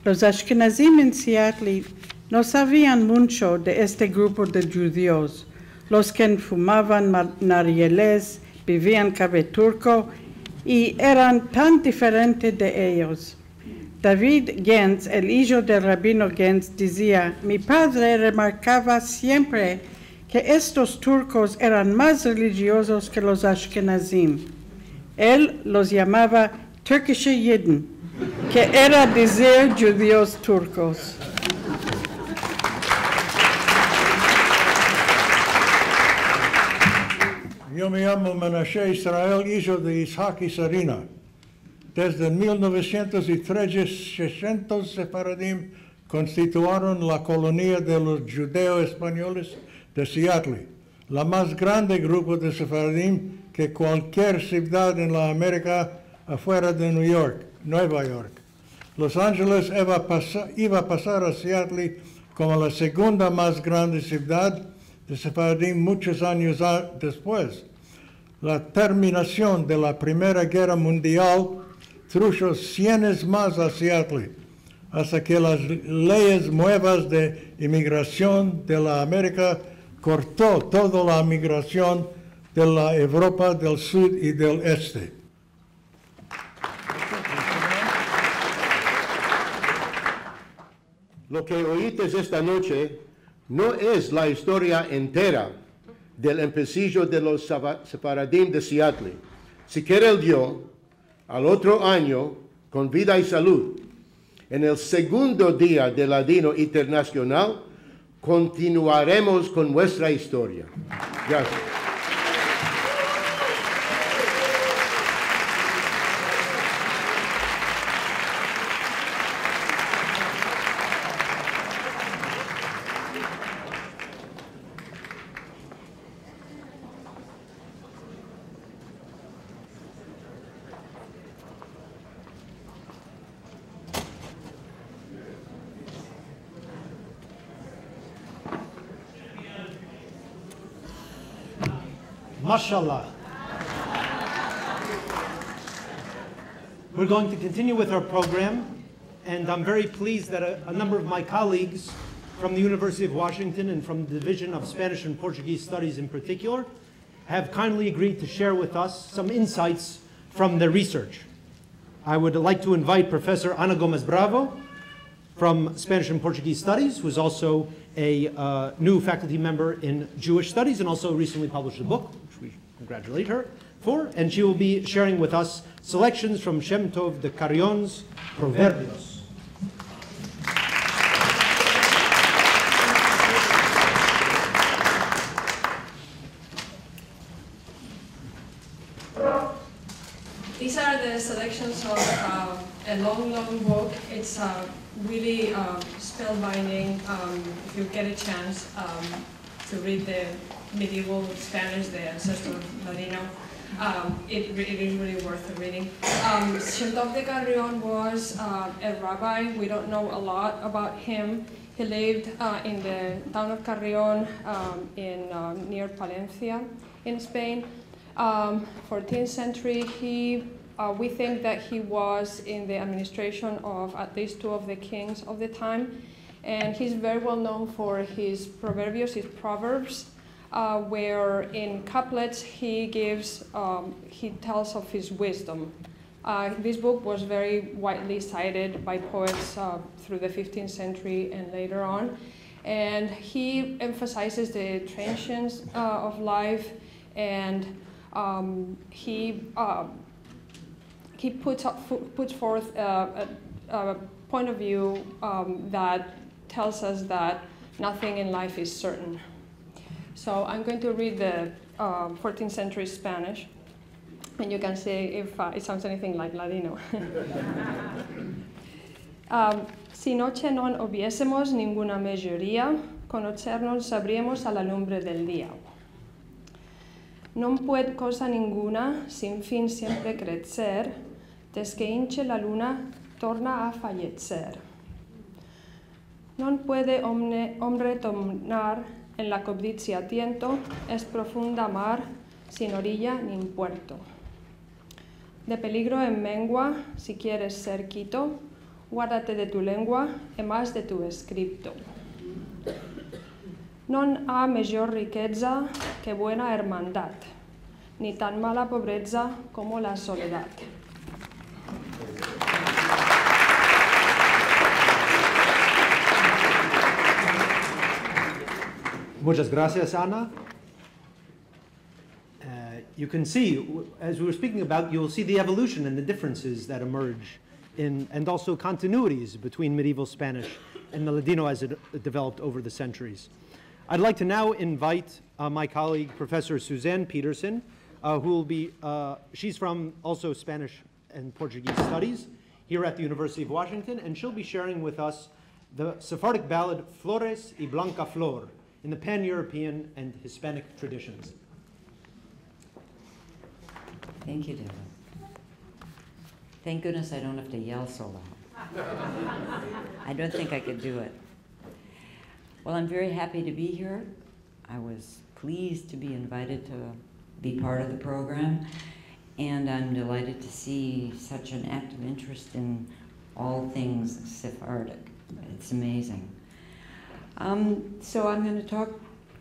Los Ashkenazim en Seattle no sabían mucho de este grupo de judíos, los que fumaban narieles, vivían cabe turco y eran tan diferentes de ellos. David Gentz, el hijo del rabino Gentz, decía: mi padre remarcaba siempre que estos turcos eran más religiosos que los Ashkenazim. Él los llamaba Türkische Jiden, que era decir judíos turcos. Yo me llamo Menashe Israel, hijo de Isaac y Sarina. Desde 1913, 600 sefaradim constituyeron la colonia de los judeos españoles de Seattle, la más grande grupo de sefaradim que cualquier ciudad en la América afuera de Nueva York. Los Ángeles iba a pasar a Seattle como la segunda más grande ciudad de sefaradim muchos años después. La terminación de la Primera Guerra Mundial trujo cienes más a Seattle, hasta que las leyes nuevas de inmigración de la América cortó toda la migración de la Europa del Sur y del Este. Lo que oíste esta noche no es la historia entera del empecillo de los sefaradim de Seattle. Si quiere el Dios, al otro año, con vida y salud, en el segundo día del Ladino Internacional, continuaremos con nuestra historia. Gracias. Mashallah. We're going to continue with our program, and I'm very pleased that a number of my colleagues from the University of Washington and from the Division of Spanish and Portuguese Studies in particular have kindly agreed to share with us some insights from their research. I would like to invite Professor Ana Gomez Bravo from Spanish and Portuguese Studies, who is also a new faculty member in Jewish Studies and also recently published a book, which we congratulate her for, and she will be sharing with us selections from Shem Tov de Carrion's Proverbios. These are the selections of a long book. It's really spellbinding. If you get a chance to read the medieval Spanish, the ancestral Ladino, it is really worth the reading. Shem-Tov de Carrion was a rabbi. We don't know a lot about him. He lived in the town of Carrion near Palencia in Spain. 14th century, we think that he was in the administration of at least 2 of the kings of the time. And he's very well known for his proverbios, his proverbs, where in couplets he tells of his wisdom. This book was very widely cited by poets through the 15th century and later on. And he emphasizes the transience of life, and he puts forth a point of view that tells us that nothing in life is certain. So I'm going to read the 14th century Spanish, and you can see if it sounds anything like Ladino. Si noche non hubiésemos ninguna mayoría, conocernos sabríamos a la lumbre del día. Non puede cosa ninguna, sin fin siempre crecer, des que hinche la luna, torna a fallecer. Non puede hombre tomar en la codicia tiento, es profunda mar, sin orilla ni puerto. De peligro en mengua, si quieres ser quito, guárdate de tu lengua y más de tu escrito. Non ha mayor riqueza que buena hermandad, ni tan mala pobreza como la soledad. Muchas gracias, Ana. You can see, as we were speaking about, you will see the evolution and the differences that emerge and also continuities between medieval Spanish and the Ladino as it developed over the centuries. I'd like to now invite my colleague, Professor Suzanne Peterson, who will be, she's from also Spanish and Portuguese studies here at the University of Washington, and she'll be sharing with us the Sephardic ballad Flores y Blanca Flor in the Pan-European and Hispanic traditions. Thank you, Dylan. Thank goodness I don't have to yell so loud. I don't think I could do it. Well, I'm very happy to be here. I was pleased to be invited to be part of the program, and I'm delighted to see such an active interest in all things Sephardic. It's amazing. So I'm going to talk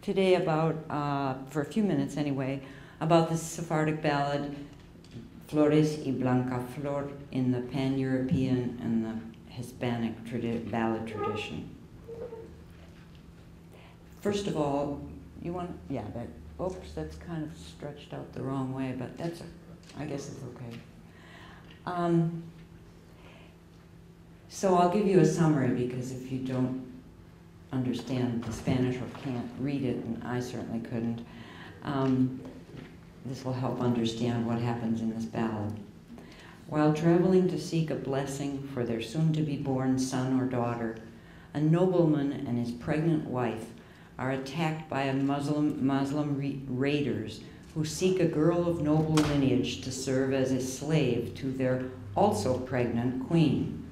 today about, for a few minutes anyway, about the Sephardic ballad Flores y Blanca Flor in the Pan-European and the Hispanic ballad tradition. First of all, you want, yeah, that, oops, that's kind of stretched out the wrong way, but that's, I guess it's okay. So I'll give you a summary, because if you don't understand the Spanish or can't read it, and I certainly couldn't, this will help understand what happens in this ballad. While traveling to seek a blessing for their soon-to-be-born son or daughter, a nobleman and his pregnant wife are attacked by Muslim raiders who seek a girl of noble lineage to serve as a slave to their also pregnant queen.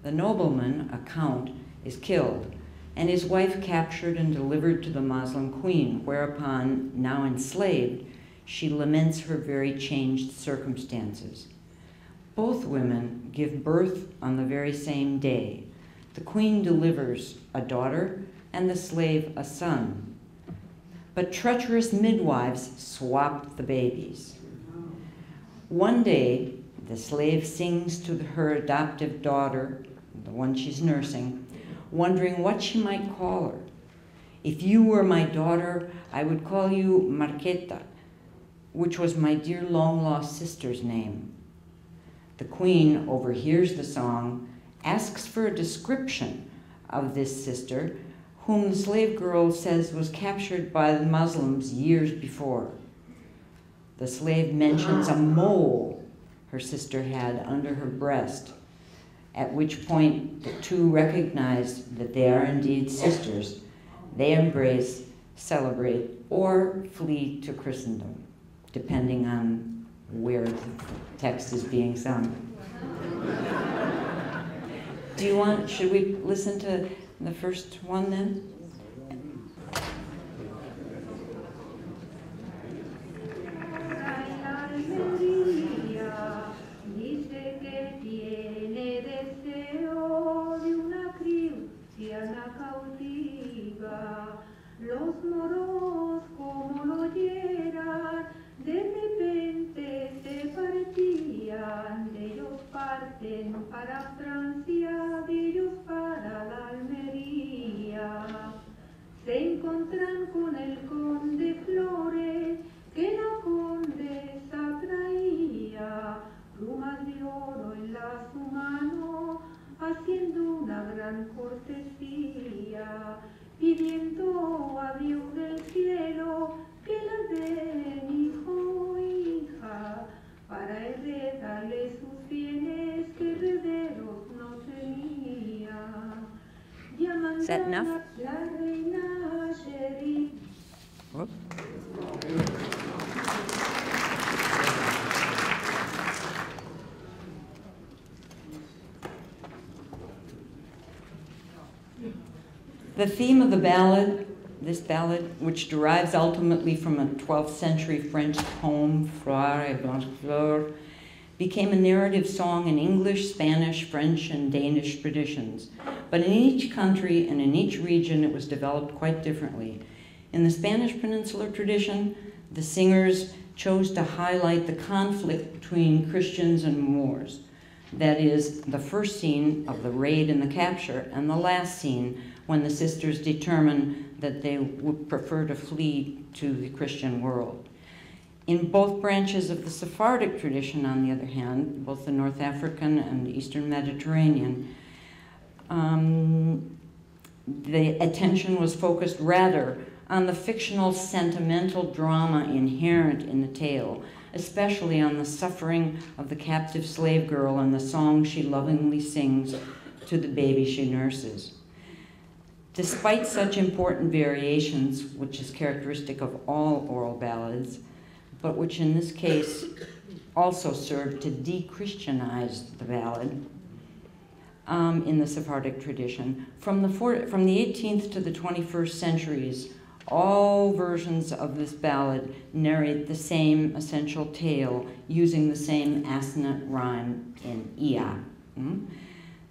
The nobleman, a count, is killed, and his wife captured and delivered to the Muslim queen, whereupon, now enslaved, she laments her very changed circumstances. Both women give birth on the very same day. The queen delivers a daughter, and the slave a son. But treacherous midwives swap the babies. One day, the slave sings to her adoptive daughter, the one she's nursing, wondering what she might call her. If you were my daughter, I would call you Marqueta, which was my dear long-lost sister's name. The queen overhears the song, asks for a description of this sister, whom the slave girl says was captured by the Muslims years before. The slave mentions a mole her sister had under her breast, at which point the two recognize that they are indeed sisters. They embrace, celebrate, or flee to Christendom, depending on where the text is being sung. Should we listen to the first one then? Los moros como lo oyeran, de repente se partían, de ellos parten para Francia, de ellos para la Almería. Se encuentran con el conde Flores, que la condesa traía, plumas de oro en la su mano, haciendo una gran cortesía, pidiendo a Dios del cielo que la den hijo o hija, para heredarle sus bienes que herederos no tenía. Is that enough? La reina Sherry. Whoop. The theme of the ballad, this ballad, which derives ultimately from a 12th century French poem, Fleur et Blanchefleur, became a narrative song in English, Spanish, French, and Danish traditions. But in each country and in each region, it was developed quite differently. In the Spanish Peninsular tradition, the singers chose to highlight the conflict between Christians and Moors. That is, the first scene of the raid and the capture, and the last scene when the sisters determine that they would prefer to flee to the Christian world. In both branches of the Sephardic tradition, on the other hand, both the North African and the Eastern Mediterranean, the attention was focused rather on the fictional sentimental drama inherent in the tale, especially on the suffering of the captive slave girl and the song she lovingly sings to the baby she nurses. Despite such important variations, which is characteristic of all oral ballads, but which in this case also served to de-Christianize the ballad in the Sephardic tradition, from the 18th to the 21st centuries, all versions of this ballad narrate the same essential tale using the same assonant rhyme in ia.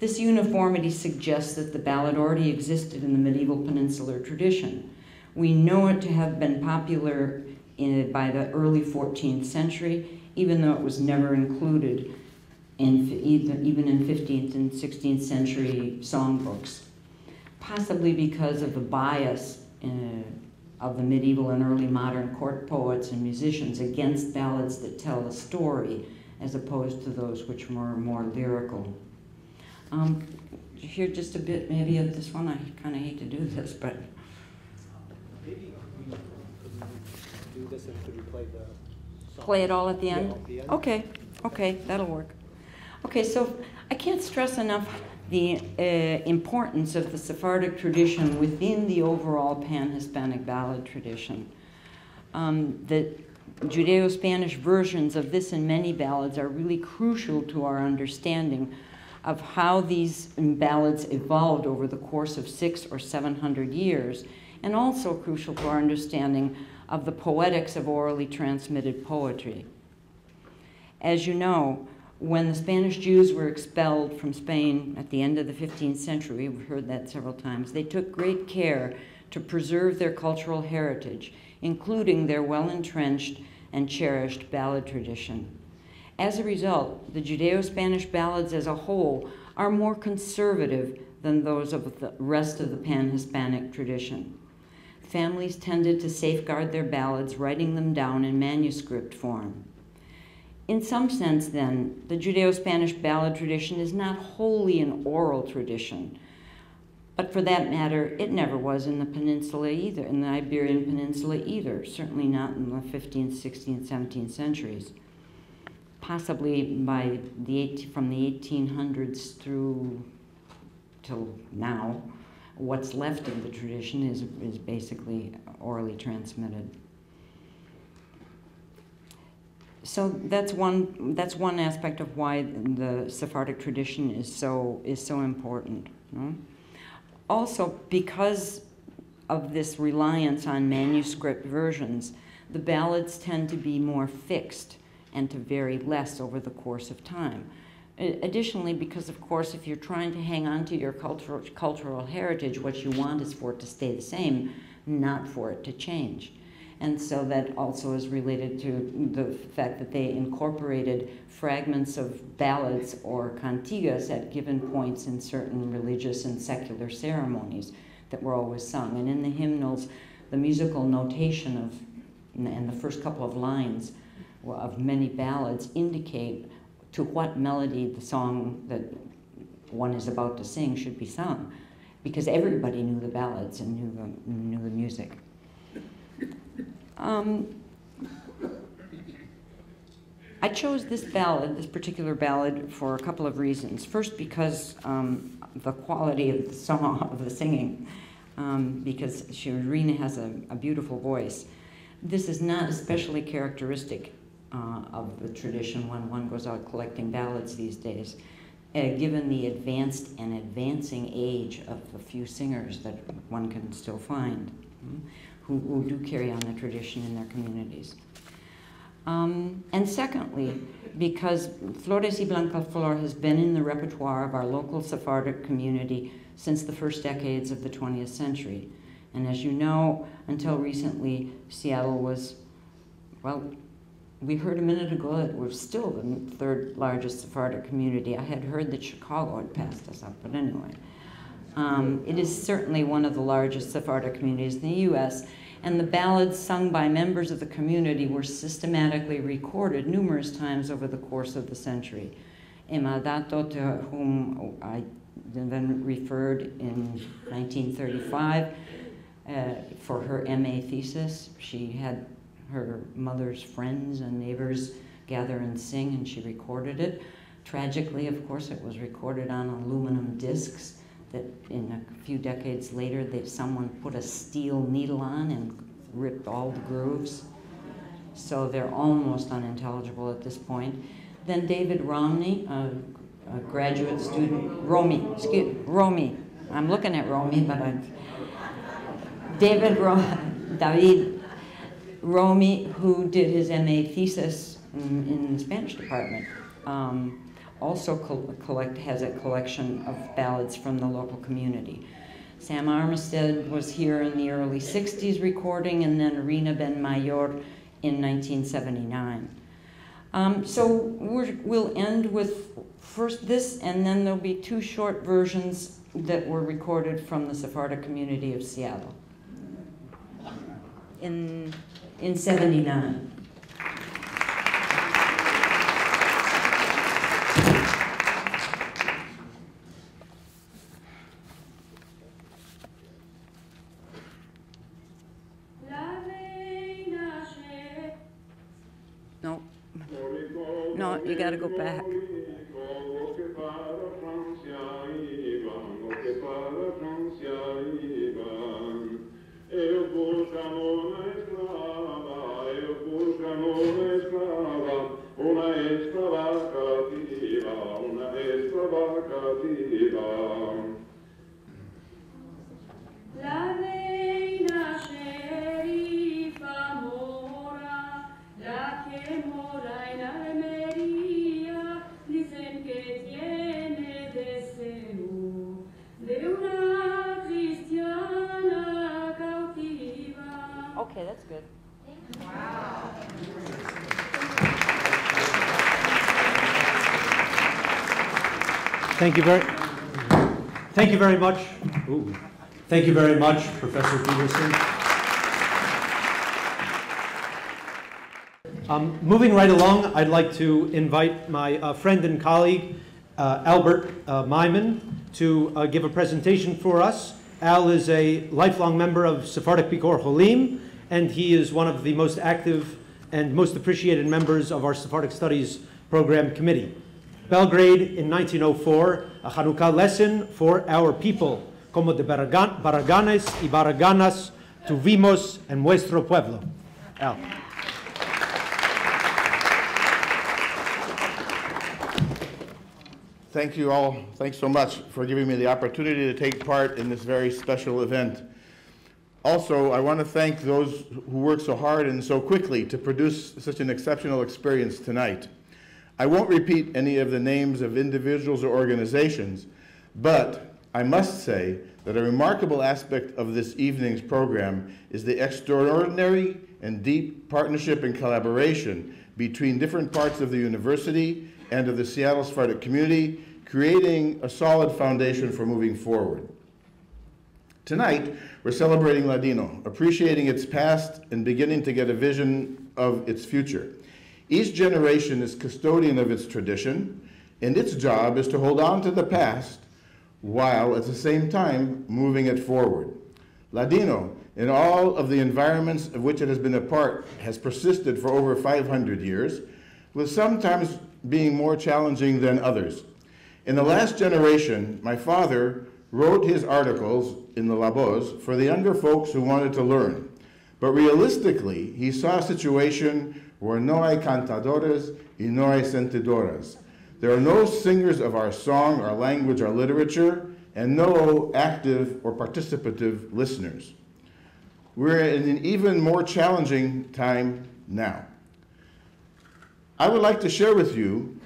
This uniformity suggests that the ballad already existed in the medieval peninsular tradition. We know it to have been popular by the early 14th century, even though it was never included even in 15th and 16th century songbooks, possibly because of the bias of the medieval and early modern court poets and musicians against ballads that tell a story as opposed to those which were more lyrical. Hear just a bit maybe of this one. I kind of hate to do this, but maybe we could do this and could we play the song? Play it all at the end? Yeah, at the end. Okay, that'll work. Okay, so I can't stress enough the importance of the Sephardic tradition within the overall Pan-Hispanic ballad tradition. The Judeo-Spanish versions of this and many ballads are really crucial to our understanding of how these ballads evolved over the course of 600 or 700 years, and also crucial to our understanding of the poetics of orally transmitted poetry. As you know, when the Spanish Jews were expelled from Spain at the end of the 15th century, we've heard that several times, they took great care to preserve their cultural heritage, including their well-entrenched and cherished ballad tradition. As a result, the Judeo-Spanish ballads as a whole are more conservative than those of the rest of the Pan-Hispanic tradition. Families tended to safeguard their ballads, writing them down in manuscript form. In some sense, then, the Judeo-Spanish ballad tradition is not wholly an oral tradition, but for that matter, it never was in the peninsula either, in the Iberian Peninsula either, certainly not in the 15th, 16th, 17th centuries. possibly from the 1800s through till now, what's left of the tradition is basically orally transmitted. So that's one aspect of why the Sephardic tradition is so important. No? Also, because of this reliance on manuscript versions, the ballads tend to be more fixed and to vary less over the course of time. Additionally, because of course, if you're trying to hang on to your cultural heritage, what you want is for it to stay the same, not for it to change. And so that also is related to the fact that they incorporated fragments of ballads or cantigas at given points in certain religious and secular ceremonies that were always sung. And in the hymnals, the musical notation of, and the first couple of lines of many ballads indicate to what melody the song that one is about to sing should be sung, because everybody knew the ballads and knew the music. I chose this ballad, this particular ballad, for a couple of reasons. First, because the quality of the song, of the singing, because Rena has a beautiful voice. This is not especially characteristic of the tradition when one goes out collecting ballads these days, given the advanced and advancing age of the few singers that one can still find, who do carry on the tradition in their communities. And secondly, because Flores y Blancaflor has been in the repertoire of our local Sephardic community since the first decades of the 20th century. And as you know, until recently, Seattle was, well, we heard a minute ago that we're still the third largest Sephardic community. I had heard that Chicago had passed us up, but anyway. It is certainly one of the largest Sephardic communities in the U.S., and the ballads sung by members of the community were systematically recorded numerous times over the course of the century. Emma Dato, to whom I then referred in 1935 for her MA thesis, she had her mother's friends and neighbors gather and sing, and she recorded it. Tragically, of course, it was recorded on aluminum discs that in a few decades later, someone put a steel needle on and ripped all the grooves. So they're almost unintelligible at this point. Then David Romney, a graduate student, Romy. I'm looking at Romy, but David Romy, who did his MA thesis in the Spanish department, also has a collection of ballads from the local community. Sam Armistead was here in the early 60s recording, and then Rena Ben Mayor in 1979. So we'll end with first this, and then there'll be two short versions that were recorded from the Sephardic community of Seattle in 79. No, you got to go back. La reina sherifa mora, la que mora en Almería, dicen que tiene deseo de una cristiana cautiva. Okay, that's good. Wow. Thank you very much. Ooh. Thank you very much, Professor Peterson. Moving right along, I'd like to invite my friend and colleague, Albert Myman, to give a presentation for us. Al is a lifelong member of Sephardic Bikor Cholim, and he is one of the most active and most appreciated members of our Sephardic Studies Program Committee. Belgrade in 1904, a Hanukkah lesson for our people, como de Barraganes y Barraganas tuvimos en nuestro pueblo. Al. Thank you all. Thanks so much for giving me the opportunity to take part in this very special event. Also, I want to thank those who worked so hard and so quickly to produce such an exceptional experience tonight. I won't repeat any of the names of individuals or organizations, but I must say that a remarkable aspect of this evening's program is the extraordinary and deep partnership and collaboration between different parts of the university and of the Seattle Sephardic community, creating a solid foundation for moving forward. Tonight, we're celebrating Ladino, appreciating its past and beginning to get a vision of its future. Each generation is custodian of its tradition, and its job is to hold on to the past while at the same time moving it forward. Ladino, in all of the environments of which it has been a part, has persisted for over 500 years, with sometimes being more challenging than others. In the last generation, my father wrote his articles in the Labos for the younger folks who wanted to learn. But realistically, he saw a situation where no hay cantadores y no hay sentidoras. There are no singers of our song, our language, our literature, and no active or participative listeners. We're in an even more challenging time now. I would like to share with you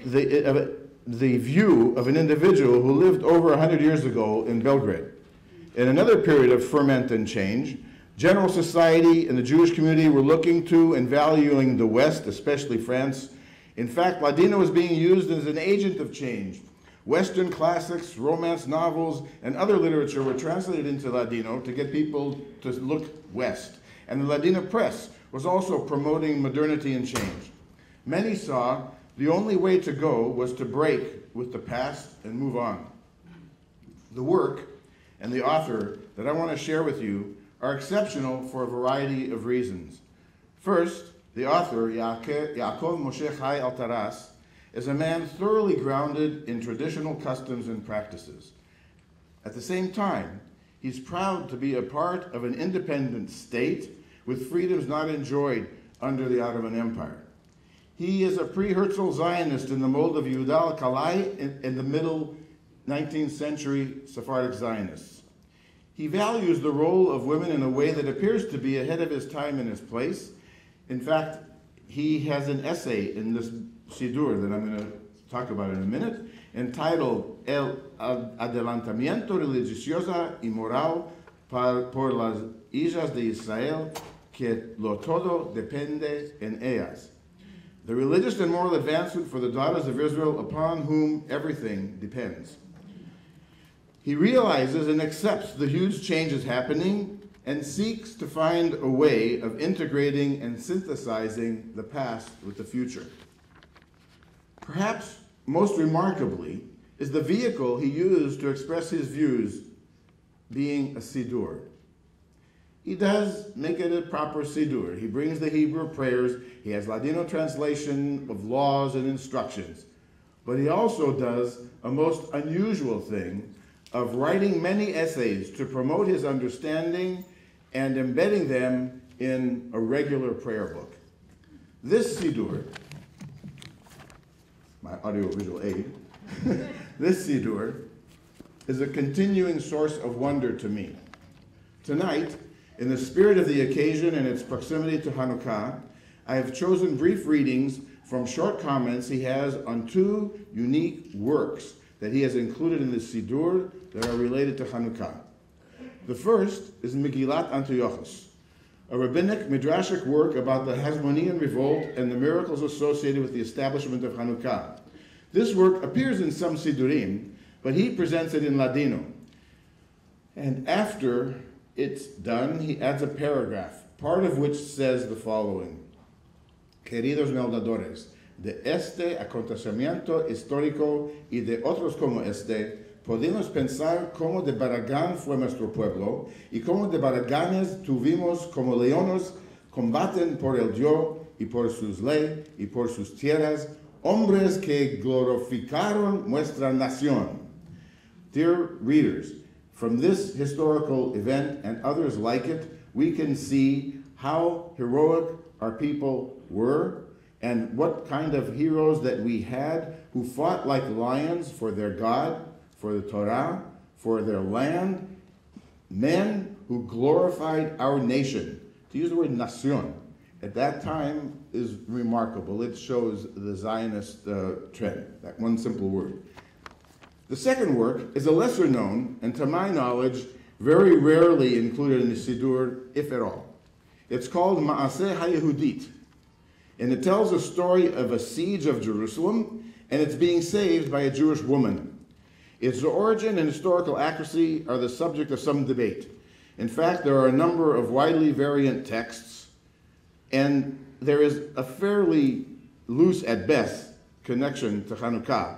the view of an individual who lived over 100 years ago in Belgrade. In another period of ferment and change, general society and the Jewish community were looking to and valuing the West, especially France. In fact, Ladino was being used as an agent of change. Western classics, romance novels, and other literature were translated into Ladino to get people to look west. And the Ladino press was also promoting modernity and change. Many saw the only way to go was to break with the past and move on. The work and the author that I want to share with you are exceptional for a variety of reasons. First, the author, Yaakov Moshe Chai Altaras, is a man thoroughly grounded in traditional customs and practices. At the same time, he's proud to be a part of an independent state with freedoms not enjoyed under the Ottoman Empire. He is a pre-Herzl Zionist in the mold of Yehuda Kalai in the middle 19th century Sephardic Zionists. He values the role of women in a way that appears to be ahead of his time and his place. In fact, he has an essay in this Sidur that I'm going to talk about in a minute, entitled El Adelantamiento Religioso y Moral por las Hijas de Israel, que lo todo depende en ellas. The religious and moral advancement for the daughters of Israel upon whom everything depends. He realizes and accepts the huge changes happening and seeks to find a way of integrating and synthesizing the past with the future. Perhaps most remarkably is the vehicle he used to express his views being a Sidur. He does make it a proper Sidur. He brings the Hebrew prayers. He has Ladino translation of laws and instructions. But he also does a most unusual thing of writing many essays to promote his understanding and embedding them in a regular prayer book. This Sidur, my audiovisual aid, this Sidur is a continuing source of wonder to me. Tonight, in the spirit of the occasion and its proximity to Hanukkah, I have chosen brief readings from short comments he has on two unique works that he has included in the Sidur that are related to Hanukkah. The first is Megillat Antiochus, a rabbinic midrashic work about the Hasmonean revolt and the miracles associated with the establishment of Hanukkah. This work appears in some Sidurim, but he presents it in Ladino. And after it's done, he adds a paragraph, part of which says the following: Queridos meldadores, de este acontecimiento histórico y de otros como este, podemos pensar cómo de Barragán fue nuestro pueblo y cómo de Barraganes tuvimos como leones combaten por el Dios y por sus leyes y por sus tierras, hombres que glorificaron nuestra nación. Dear readers, from this historical event and others like it, we can see how heroic our people were and what kind of heroes that we had who fought like lions for their God, for the Torah, for their land, men who glorified our nation. To use the word nación at that time is remarkable. It shows the Zionist trend, that one simple word. The second work is a lesser known, and to my knowledge, very rarely included in the Siddur, if at all. It's called Ma'aseh HaYehudit, and it tells a story of a siege of Jerusalem, and it's being saved by a Jewish woman. Its origin and historical accuracy are the subject of some debate. In fact, there are a number of widely variant texts, and there is a fairly loose, at best, connection to Hanukkah.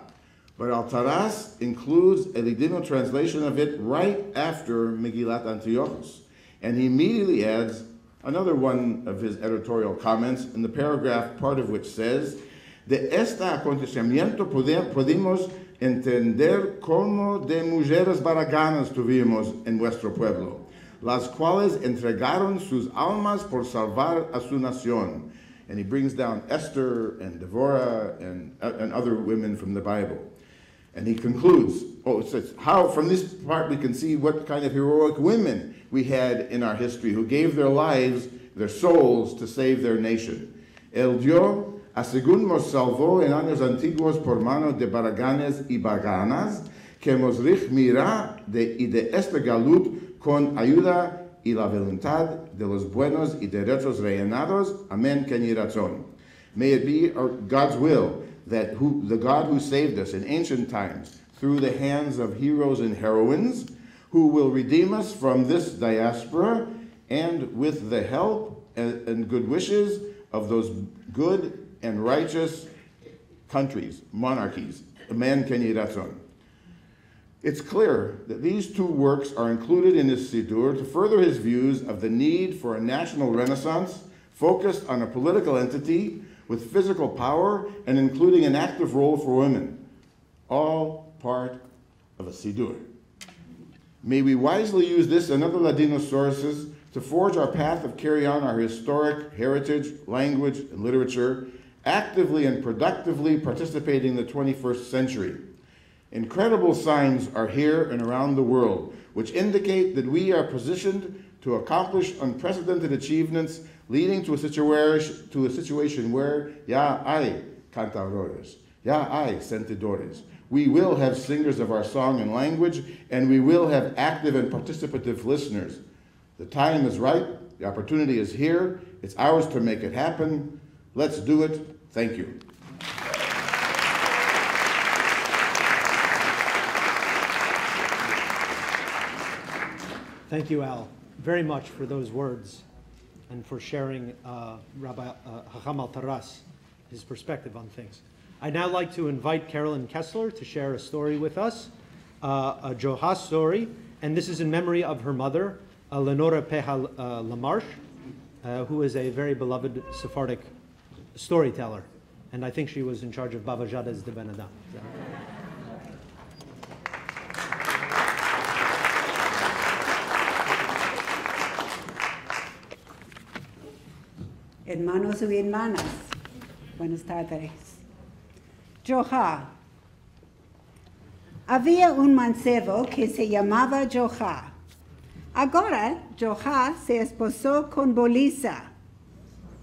But Al-Taras includes a Ladino translation of it right after Megillat Antiochus, and he immediately adds another one of his editorial comments in the paragraph, part of which says, de este acontecimiento podemos entender cómo de mujeres baraganas tuvimos en nuestro pueblo, las cuales entregaron sus almas por salvar a su nación. And he brings down Esther and Devorah and other women from the Bible. And he concludes, it says, how from this part we can see what kind of heroic women we had in our history who gave their lives, their souls, to save their nation. El Dios, según nos salvó en años antiguos por mano de baraganes y baganas, que nos redimira y de esta galut con ayuda y la voluntad de los buenos y derechos reinados. Amen. Ken yhi ratzon. May it be God's will that the God who saved us in ancient times through the hands of heroes and heroines who will redeem us from this diaspora and with the help and good wishes of those good and righteous countries, monarchies. Amen. Ken yhi ratzon. It's clear that these two works are included in his Siddur to further his views of the need for a national renaissance focused on a political entity with physical power and including an active role for women, all part of a Siddur. May we wisely use this and other Ladino sources to forge our path of carry on our historic heritage, language, and literature, actively and productively participating in the 21st century. Incredible signs are here and around the world, which indicate that we are positioned to accomplish unprecedented achievements, leading to a situation where, ya hay cantadores, ya hay sentidores. We will have singers of our song and language, and we will have active and participative listeners. The time is right, the opportunity is here, it's ours to make it happen. Let's do it. Thank you. Thank you, Al, very much for those words and for sharing Rabbi Hacham Al-Taras, his perspective on things. I'd now like to invite Carolyn Kessler to share a story with us, a Johah story, and this is in memory of her mother, Lenora Peha Lamarche, who is a very beloved Sephardic storyteller, and I think she was in charge of Bava Jada's de Ben Adam. Hermanos y hermanas, buenas tardes. Johah. Había un mancebo que se llamaba Johah. Ahora, Johah se esposó con Bolisa.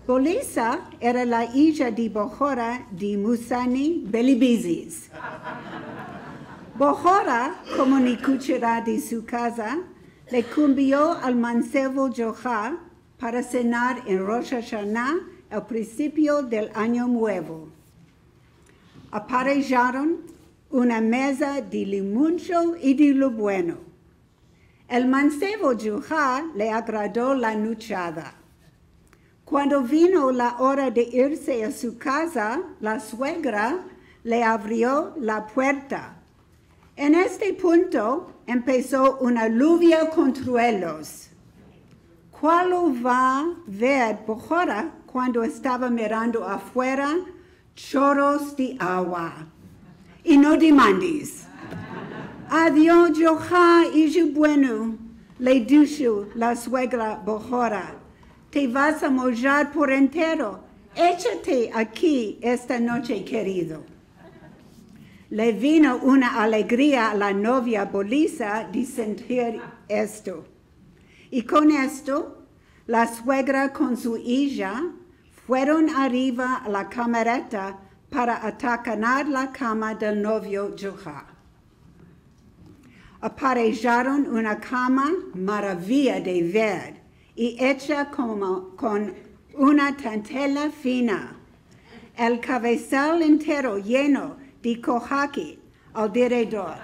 Bolisa era la hija de Bohora de Musani Belibizis. Bohora, como ni cuchara de su casa, le convió al mancebo Johah para cenar en Rosh Hashanah al principio del año nuevo. Aparejaron una mesa de lo mucho y de lo bueno. El mancebo Johah le agradó la nuchada. Cuando vino la hora de irse a su casa, la suegra le abrió la puerta. En este punto empezó una lluvia con truenos. ¿Cuál va a ver Bojora cuando estaba mirando afuera? Chorros de agua. Y no demandes. Adiós, Joja y bueno, le dijo la suegra Bojora. Te vas a mojar por entero. Échate aquí esta noche, querido. Le vino una alegría a la novia Bolisa de sentir esto. Y con esto, la suegra con su hija fueron arriba a la camereta para atacar la cama del novio Joja. Aparejaron una cama maravilla de ver y hecha como con una tantela fina, el cabezal entero lleno de kojaki alrededor.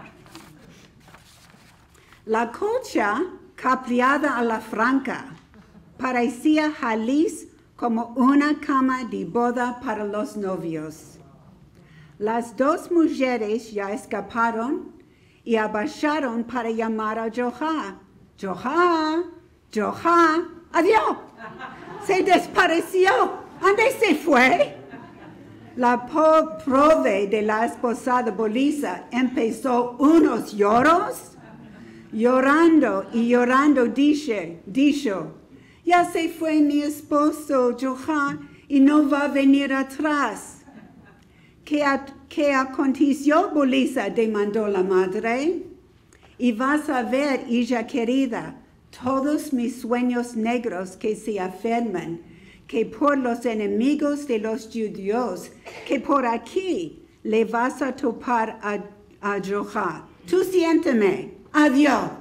La colcha, capriada a la franca, parecía jalis como una cama de boda para los novios. Las dos mujeres ya escaparon y abaixaron para llamar a Joja. Joja, Joja, adiós. Se desapareció. ¿Dónde se fue? La pobre de la esposada Bolisa empezó unos lloros. Llorando y llorando dijo, ya se fue mi esposo Joja y no va a venir atrás. ¿Qué aconteció, Bolisa? Demandó la madre. Y vas a ver, hija querida, todos mis sueños negros que se afirman, que por los enemigos de los judíos, que por aquí le vas a topar a Joja. Tú siénteme. Adiós.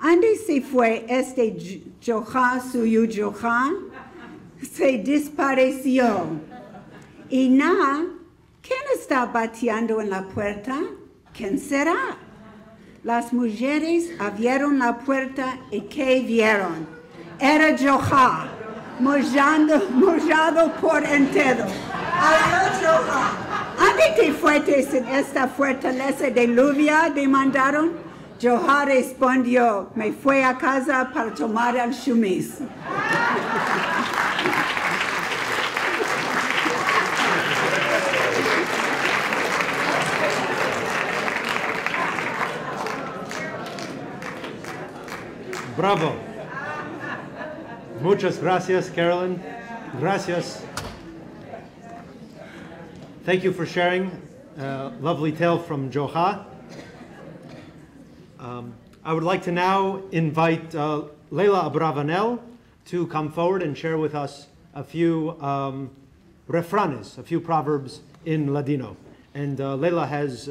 ¿Dónde se fue este Joja, suyo Joja? Se desapareció. Y ¿quién está bateando en la puerta? ¿Quién será? Las mujeres abrieron la puerta y ¿qué vieron? Era Joja, mojado por entero. Adiós, Joja. ¿Dónde te fuiste en esta fortaleza de lluvia? Demandaron. Joja respondió, me fui a casa para tomar el chumis. Bravo. Muchas gracias, Carolyn. Gracias. Thank you for sharing a lovely tale from Joja. I would like to now invite Leila Abravanel to come forward and share with us a few refranes, a few proverbs in Ladino. And Leila has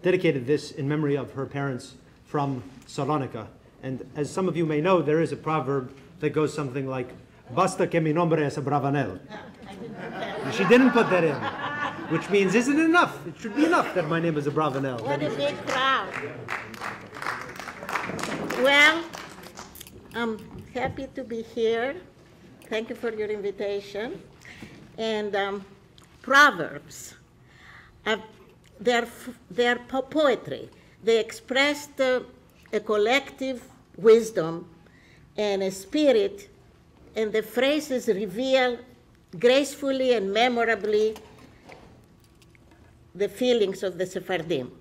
dedicated this in memory of her parents from Salonika. And as some of you may know, there is a proverb that goes something like, Basta que mi nombre es Abravanel. And she didn't put that in, which means, isn't it enough? It should be enough that my name is Abravanel. What a big crowd. Well, I'm happy to be here. Thank you for your invitation. And Proverbs, they're poetry. They expressed a collective wisdom and a spirit, and the phrases reveal gracefully and memorably the feelings of the Sephardim.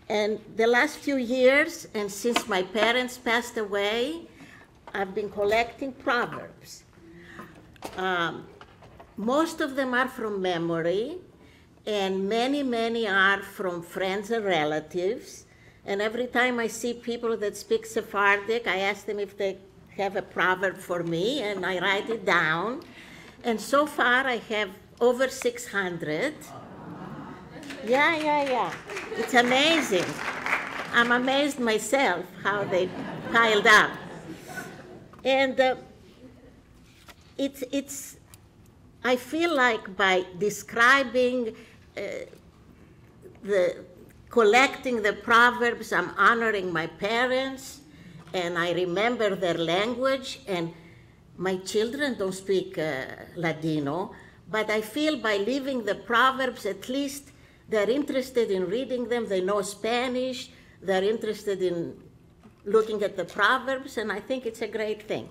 And the last few years, and since my parents passed away, I've been collecting proverbs. Most of them are from memory, and many are from friends and relatives. And every time I see people that speak Sephardic, I ask them if they have a proverb for me, and I write it down. And so far, I have over 600. Yeah. It's amazing. I'm amazed myself how they piled up. And I feel like by describing collecting the proverbs, I'm honoring my parents, and I remember their language, and my children don't speak Ladino, but I feel by leaving the proverbs, at least they're interested in reading them, they know Spanish, they're interested in looking at the Proverbs, and I think it's a great thing.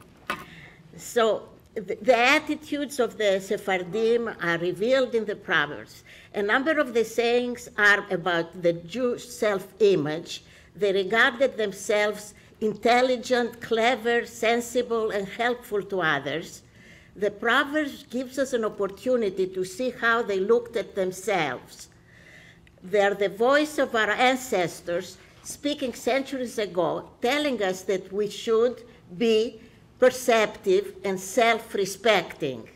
So the attitudes of the Sephardim are revealed in the Proverbs. A number of the sayings are about the Jewish self-image. They regarded themselves intelligent, clever, sensible, and helpful to others. The Proverbs gives us an opportunity to see how they looked at themselves. They are the voice of our ancestors speaking centuries ago, telling us that we should be perceptive and self-respecting.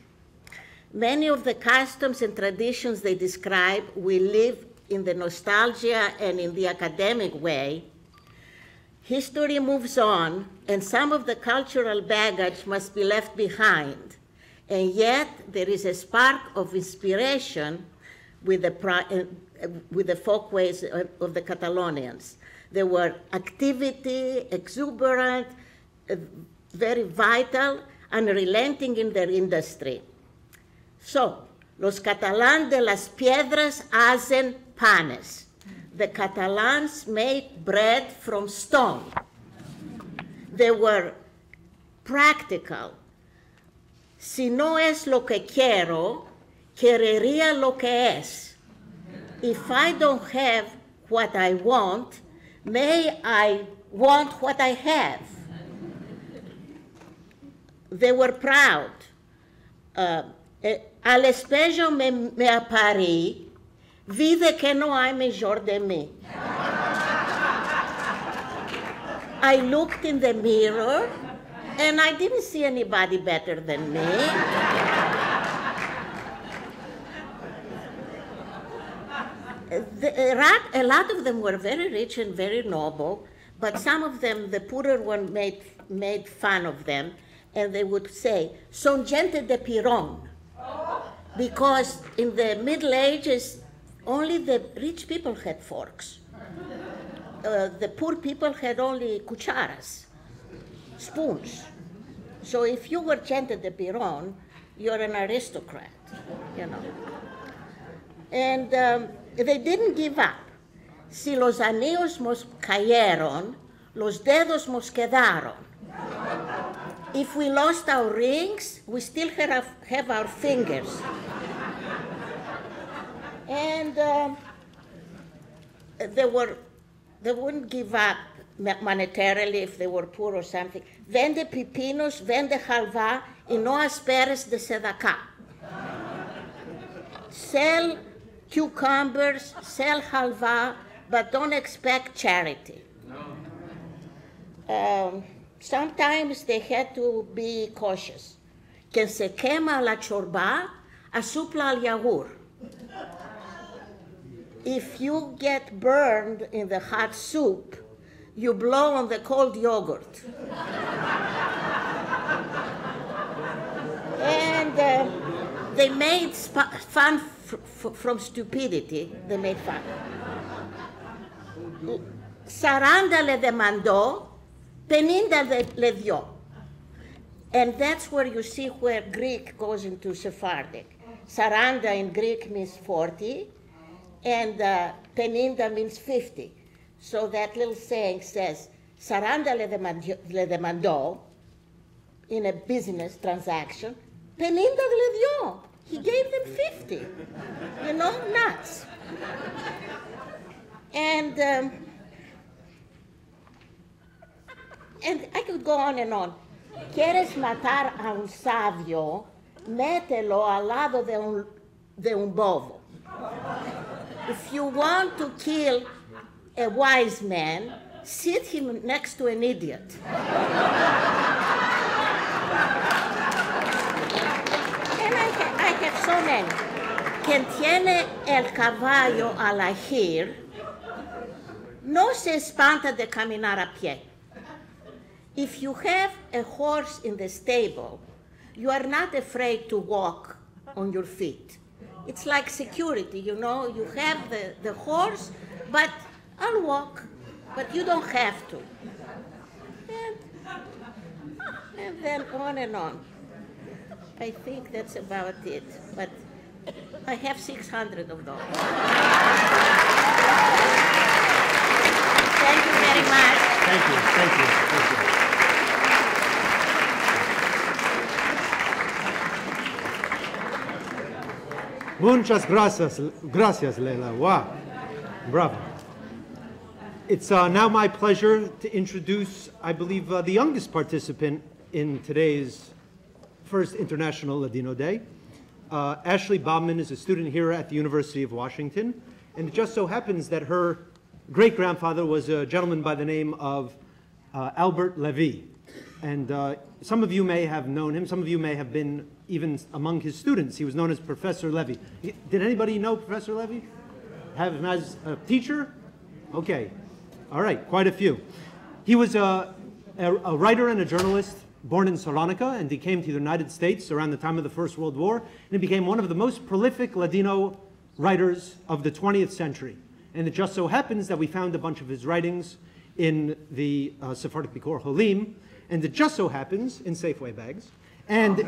Many of the customs and traditions they describe, we live in the nostalgia and in the academic way. History moves on, and some of the cultural baggage must be left behind. And yet, there is a spark of inspiration with the folkways of the Catalonians. They were activity, exuberant, very vital, unrelenting in their industry. So, los Catalans de las piedras hacen panes. The Catalans made bread from stone. They were practical. Si no es lo que quiero, querría lo que es. If I don't have what I want, may I want what I have. They were proud. Al espejo me aparí, vide que no hay mejor de mí. I looked in the mirror, and I didn't see anybody better than me. A lot of them were very rich and very noble, but some of them, the poorer one, made fun of them, and they would say, son gente de pirón, because in the Middle Ages, only the rich people had forks. The poor people had only cucharas, spoons. So if you were gente de pirón, you're an aristocrat, you know. And they didn't give up. Si los anillos nos cayeron, los dedos nos quedaron. If we lost our rings, we still have our fingers. And they wouldn't give up monetarily if they were poor or something. Vende pepinos, vende halva, y no esperes de tzedakah. Sell cucumbers, sell halva, but don't expect charity. Sometimes they had to be cautious. Quien se quema la chorba, asupla al yagur. If you get burned in the hot soup, you blow on the cold yogurt. And they made fun from stupidity. They made fun. Saranda le demandó, Peninda le dio. And that's where you see where Greek goes into Sephardic. Saranda in Greek means 40, and Peninda means 50. So that little saying says, Saranda le demandó, in a business transaction, Peninda le dio. He gave them 50. You know, nuts. And I could go on and on. ¿Quieres matar a un sabio? Mételo al lado de un bobo. If you want to kill a wise man, sit him next to an idiot. And I have so many. Quien tiene el caballo al agir, no se espanta de caminar a pie. If you have a horse in the stable, you are not afraid to walk on your feet. It's like security, you know, you have the horse, but I'll walk, but you don't have to. And then on and on. I think that's about it, but I have 600 of those. Thank you very much. Thank you. Thank you. Thank you. Muchas gracias. Gracias, Leila. Wow. Bravo. It's now my pleasure to introduce, I believe, the youngest participant in today's first International Ladino Day. Ashley Bobman is a student here at the University of Washington, and it just so happens that her great-grandfather was a gentleman by the name of Albert Levy. And some of you may have known him. Some of you may have been even among his students. He was known as Professor Levy. Did anybody know Professor Levy? Have him as a teacher? Okay. All right, quite a few. He was a writer and a journalist born in Salonika, and he came to the United States around the time of the First World War, and he became one of the most prolific Ladino writers of the 20th century. And it just so happens that we found a bunch of his writings in the Sephardic Bikor Holim, and it just so happens in Safeway bags. And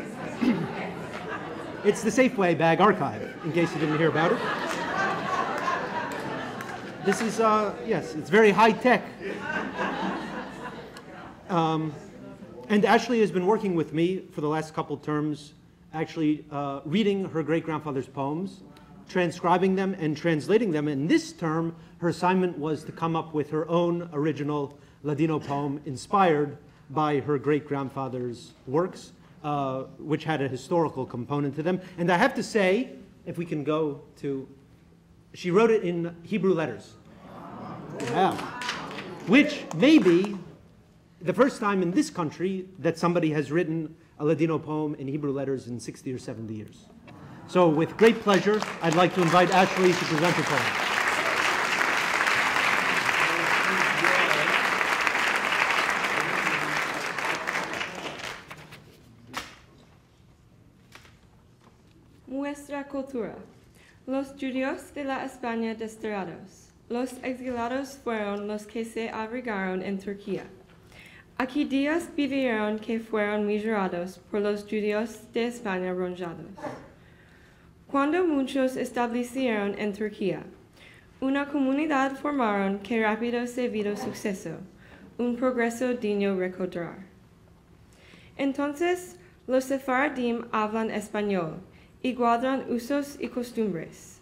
it's the Safeway bag archive, in case you didn't hear about it. This is, yes, it's very high tech. And Ashley has been working with me for the last couple terms, actually reading her great-grandfather's poems, transcribing them and translating them. And this term, her assignment was to come up with her own original Ladino poem inspired by her great-grandfather's works, which had a historical component to them. And I have to say, if we can go to, she wrote it in Hebrew letters. Yeah. Which may be the first time in this country that somebody has written a Ladino poem in Hebrew letters in 60 or 70 years. So with great pleasure, I'd like to invite Ashley to present her poem. Nuestra cultura. Los judíos de la España desterrados. Los exiliados fueron los que se abrigaron en Turquía. Aquí días vivieron que fueron migrados por los judíos de España ronjados. Cuando muchos establecieron en Turquía, una comunidad formaron que rápido se vio suceso, un progreso digno recordar. Entonces, los sefaradim hablan español y guardan usos y costumbres.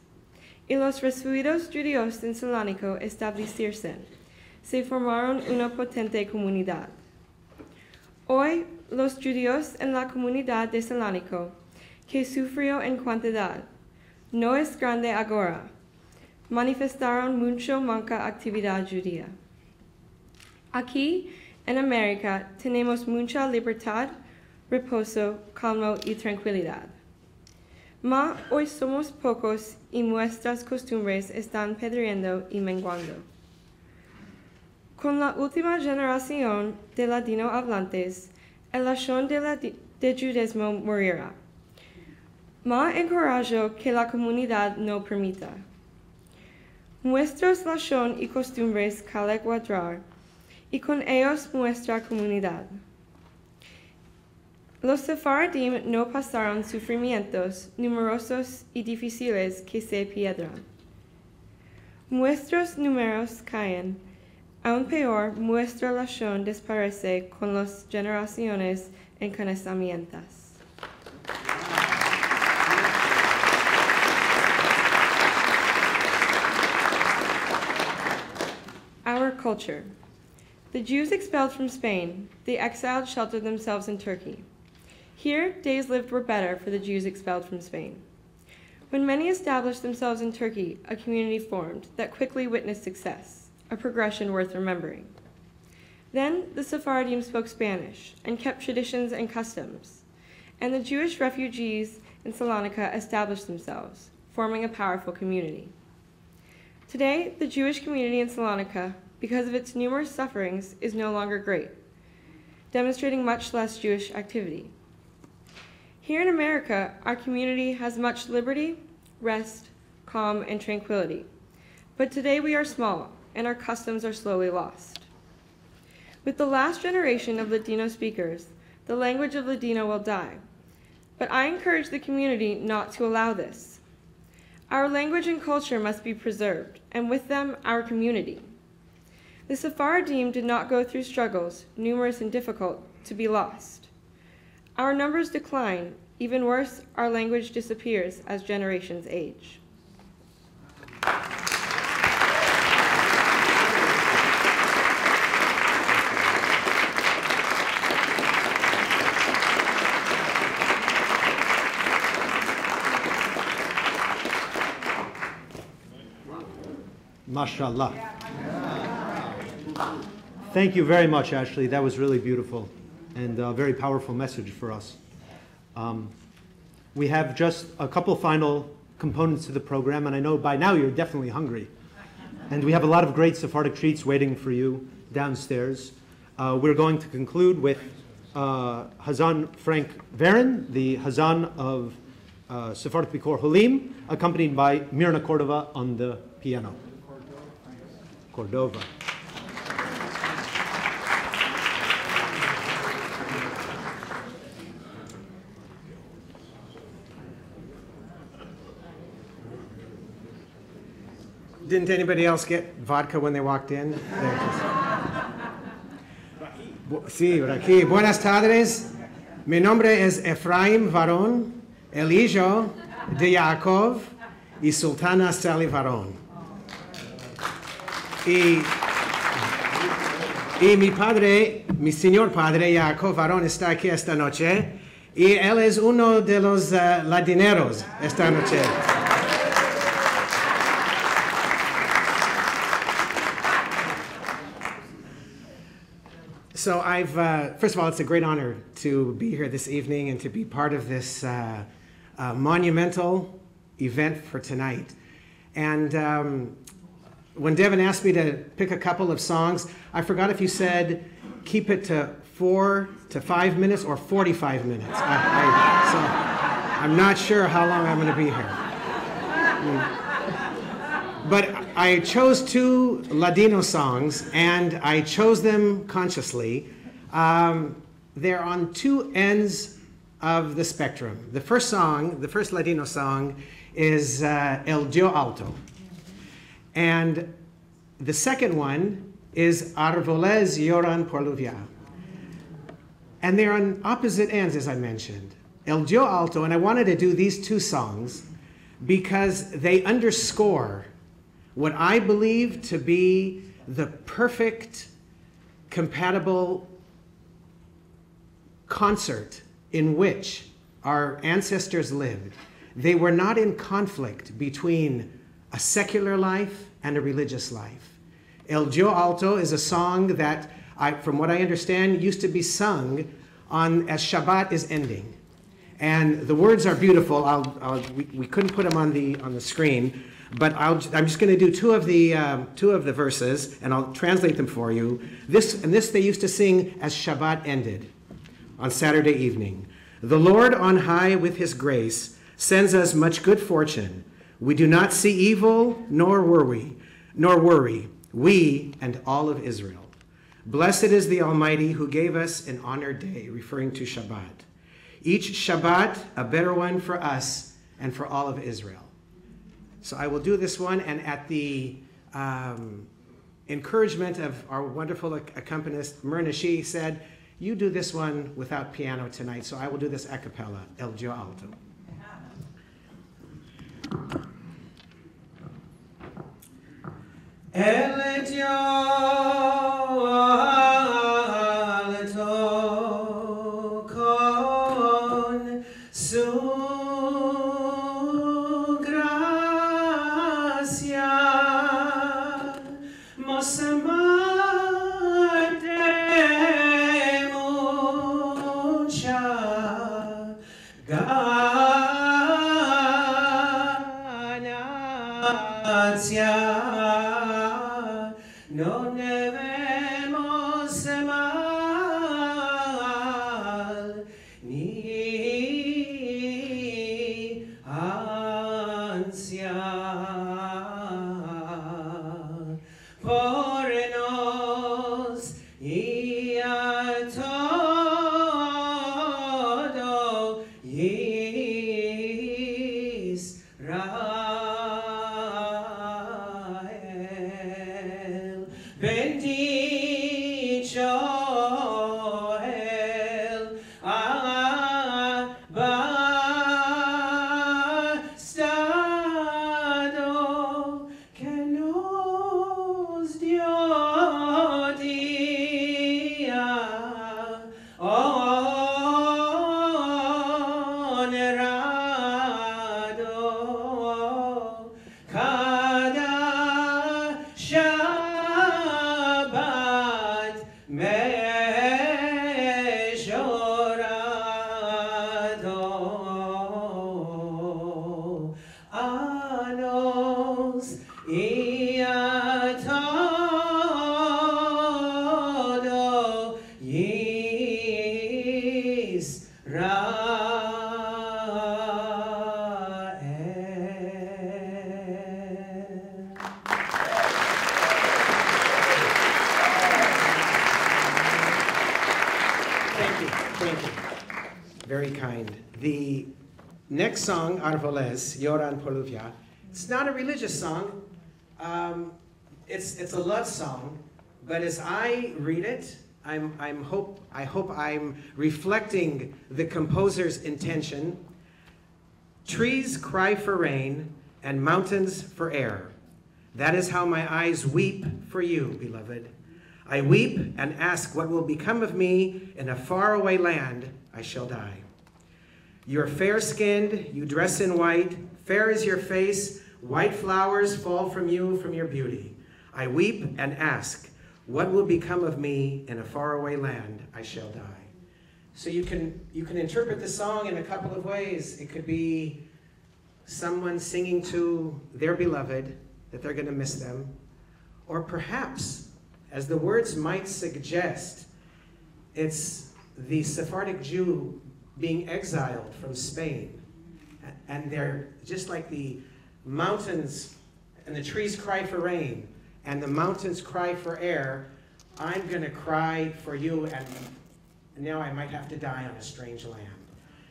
Y los refugiados judíos en Salónico establecerse, se formaron una potente comunidad. Hoy, los judíos en la comunidad de Salónico, que sufrió en cantidad, no es grande ahora, manifestaron mucho manca actividad judía. Aquí, en América, tenemos mucha libertad, reposo, calma y tranquilidad. Ma hoy somos pocos y nuestras costumbres están perdiendo y menguando. Con la última generación de ladino hablantes, el lashon de judaísmo morirá. Ma encorajo que la comunidad no permita. Nuestros lashon y costumbres cale guardar, y con ellos nuestra comunidad. Los sefaradim no pasaron sufrimientos numerosos y difíciles que se pierdan. Nuestros números caen, aún peor, nuestra lashon desaparece con las generaciones encanecidas. Our culture. The Jews expelled from Spain, the exiled sheltered themselves in Turkey. Here, days lived were better for the Jews expelled from Spain. When many established themselves in Turkey, a community formed that quickly witnessed success, a progression worth remembering. Then the Sephardim spoke Spanish and kept traditions and customs, and the Jewish refugees in Salonika established themselves, forming a powerful community. Today, the Jewish community in Salonika, because of its numerous sufferings, is no longer great, demonstrating much less Jewish activity. Here in America, our community has much liberty, rest, calm, and tranquility. But today we are small, and our customs are slowly lost. With the last generation of Ladino speakers, the language of Ladino will die. But I encourage the community not to allow this. Our language and culture must be preserved, and with them, our community. The Sephardim did not go through struggles, numerous and difficult, to be lost. Our numbers decline. Even worse, our language disappears as generations age. Mashallah. Thank you very much, Ashley. That was really beautiful and a very powerful message for us. We have just a couple final components to the program, and I know by now you're definitely hungry. And we have a lot of great Sephardic treats waiting for you downstairs. We're going to conclude with Hazan Frank Varon, the Hazan of Sephardic Bikor Holim, accompanied by Mirna Cordova on the piano. Cordova. Didn't anybody else get vodka when they walked in? Sí, aquí. Buenas tardes. Mi nombre es Efraim Varon, el hijo de Yaakov y Sultana Sally Varon. Y mi padre, mi señor padre, Yaakov Varon, está aquí esta noche y él es uno de los ladineros esta noche. So first of all, it's a great honor to be here this evening and to be part of this monumental event for tonight. And when Devin asked me to pick a couple of songs, I forgot if you said keep it to 4 to 5 minutes or 45 minutes. So I'm not sure how long I'm going to be here. But I chose 2 Ladino songs, and I chose them consciously. They're on 2 ends of the spectrum. The first song, the first Ladino song, is El Dio Alto. And the second one is Arvoles Lloran por Lluvia. And they're on opposite ends, as I mentioned. El Dio Alto, and I wanted to do these 2 songs because they underscore what I believe to be the perfect, compatible concert in which our ancestors lived. They were not in conflict between a secular life and a religious life. El Dio Alto is a song that, from what I understand, used to be sung as Shabbat is ending. And the words are beautiful. We couldn't put them on the screen, but I'm just going to do two of the verses, and I'll translate them for you. This they used to sing as Shabbat ended on Saturday evening. The Lord on high with his grace sends us much good fortune. We do not see evil, nor worry, we and all of Israel. Blessed is the Almighty who gave us an honored day, referring to Shabbat. Each Shabbat, a better one for us and for all of Israel. So I will do this one, and at the encouragement of our wonderful accompanist, Myrna, she said, you do this one without piano tonight, so I will do this a cappella, El Dio Alto. El Dio Alto con su gracia mos amate mucha ganancia. No debemos mal ni ansia por nos y a todo Israel. Bendito todo Thank you. Very kind. The next song, Arvoles, Yoran Poluvia, it's not a religious song. It's a love song, but as I read it, I hope I'm reflecting the composer's intention. Trees cry for rain and mountains for air. That is how my eyes weep for you, beloved. I weep and ask what will become of me in a faraway land I shall die. You're fair-skinned, you dress in white, fair is your face, white flowers fall from you from your beauty. I weep and ask, what will become of me in a faraway land I shall die? So you can interpret the song in a couple of ways. It could be someone singing to their beloved that they're going to miss them, or perhaps, as the words might suggest, it's the Sephardic Jew being exiled from Spain. And they're just like the mountains and the trees cry for rain and the mountains cry for air. I'm going to cry for you, and now I might have to die on a strange land.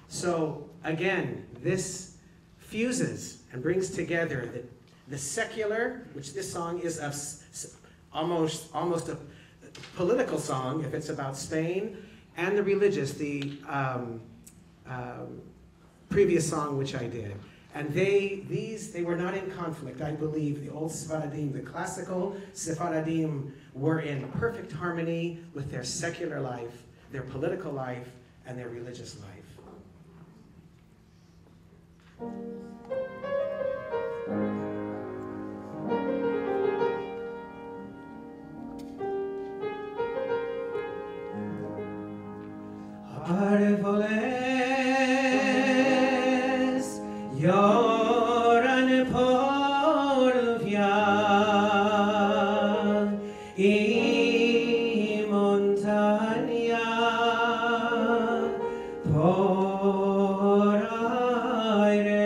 So again, this fuses and brings together the secular, which this song is almost a political song if it's about Spain, and the religious, the previous song which I did. And they were not in conflict. I believe the old Sephardim, the classical Sephardim, were in perfect harmony with their secular life, their political life, and their religious life. Arvoles, Yoran Poluvia, y montaña por aire,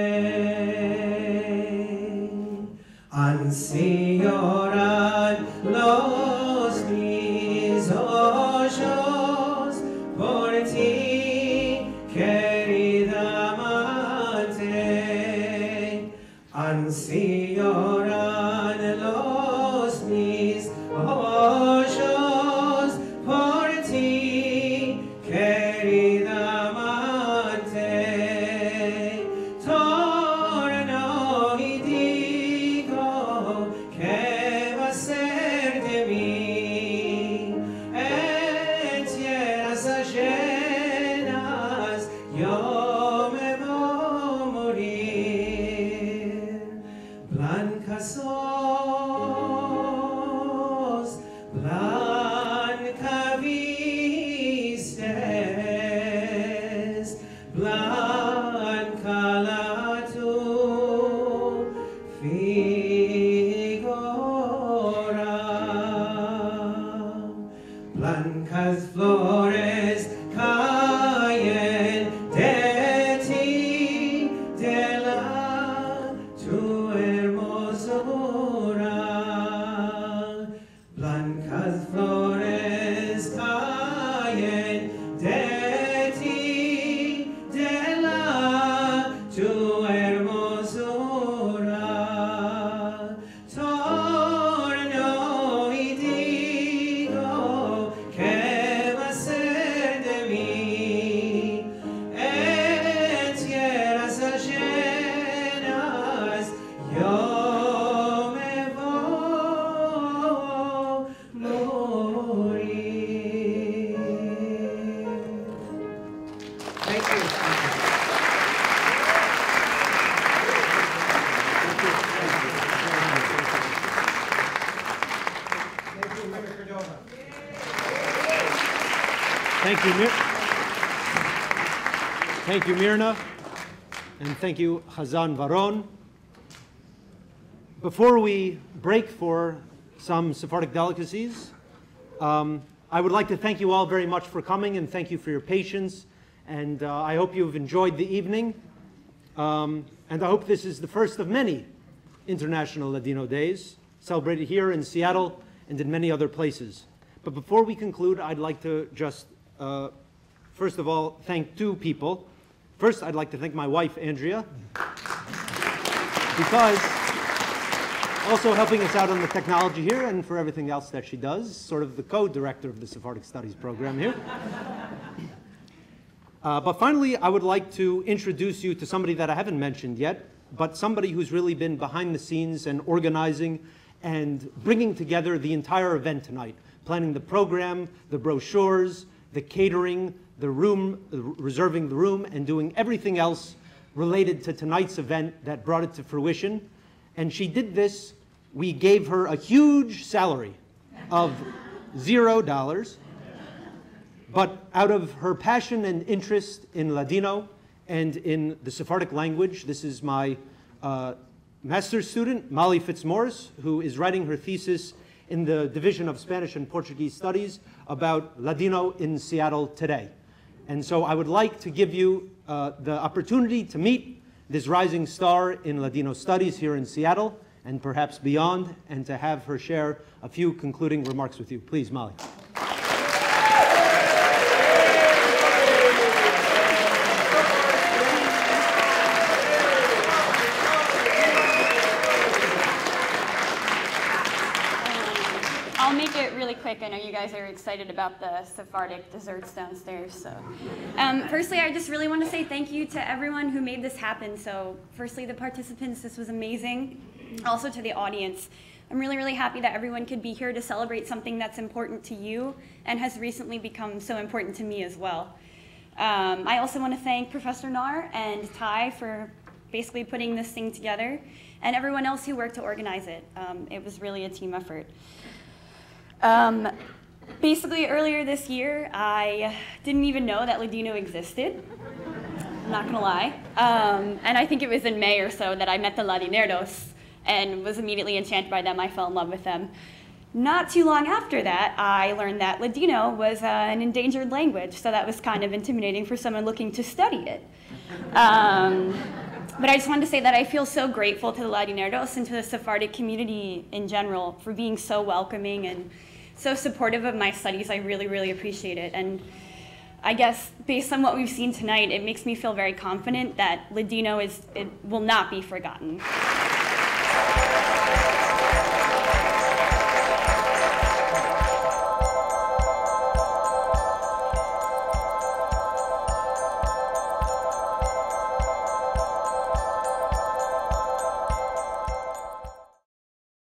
ansí lloran los mis ojos por ti, querida amante, ansí lloran los mis ojos por ti, querida amante. Torno y digo, ¿qué va a ser de mí? En tierras ajenas yo me voy a morir. Blanca sos, blanca vistes, blanca la tu figura. Blancas flores caen de ti, de la tu hermosura. Blancas flores caen de ti, de la tu hermosura. Torno y digo, ¿qué va a ser de mí? En tierras ajenas yo me voy a morir. Thank you. Thank you, Mirna, and thank you, Hazan Varon. Before we break for some Sephardic delicacies, I would like to thank you all very much for coming and thank you for your patience. And I hope you've enjoyed the evening. And I hope this is the first of many International Ladino Days celebrated here in Seattle and in many other places. But before we conclude, I'd like to just, first of all, thank two people. First, I'd like to thank my wife, Andrea, because also helping us out on the technology here and for everything else that she does, sort of the co-director of the Sephardic Studies program here. But finally, I would like to introduce you to somebody that I haven't mentioned yet, but somebody who's really been behind the scenes and organizing and bringing together the entire event tonight, planning the program, the brochures, the catering, the room, reserving the room, and doing everything else related to tonight's event that brought it to fruition. And she did this. We gave her a huge salary of $0, but out of her passion and interest in Ladino and in the Sephardic language, this is my master's student, Molly Fitzmaurice, who is writing her thesis in the Division of Spanish and Portuguese Studies about Ladino in Seattle today. And so I would like to give you the opportunity to meet this rising star in Ladino studies here in Seattle and perhaps beyond, and to have her share a few concluding remarks with you. Please, Molly. I'll make it really quick. I know you guys are excited about the Sephardic desserts downstairs. So, firstly, I just really want to say thank you to everyone who made this happen. So, firstly, the participants, this was amazing. Also to the audience, I'm really, really happy that everyone could be here to celebrate something that's important to you and has recently become so important to me as well. I also want to thank Professor Nar and Ty for basically putting this thing together, and everyone else who worked to organize it. It was really a team effort. Basically, earlier this year, I didn't even know that Ladino existed. I'm not gonna lie. And I think it was in May or so that I met the Ladineros and was immediately enchanted by them. I fell in love with them. Not too long after that, I learned that Ladino was an endangered language, so that was kind of intimidating for someone looking to study it. But I just wanted to say that I feel so grateful to the Ladineros and to the Sephardic community in general for being so welcoming and so supportive of my studies. I really, really appreciate it. And I guess based on what we've seen tonight, it makes me feel very confident that Ladino will not be forgotten.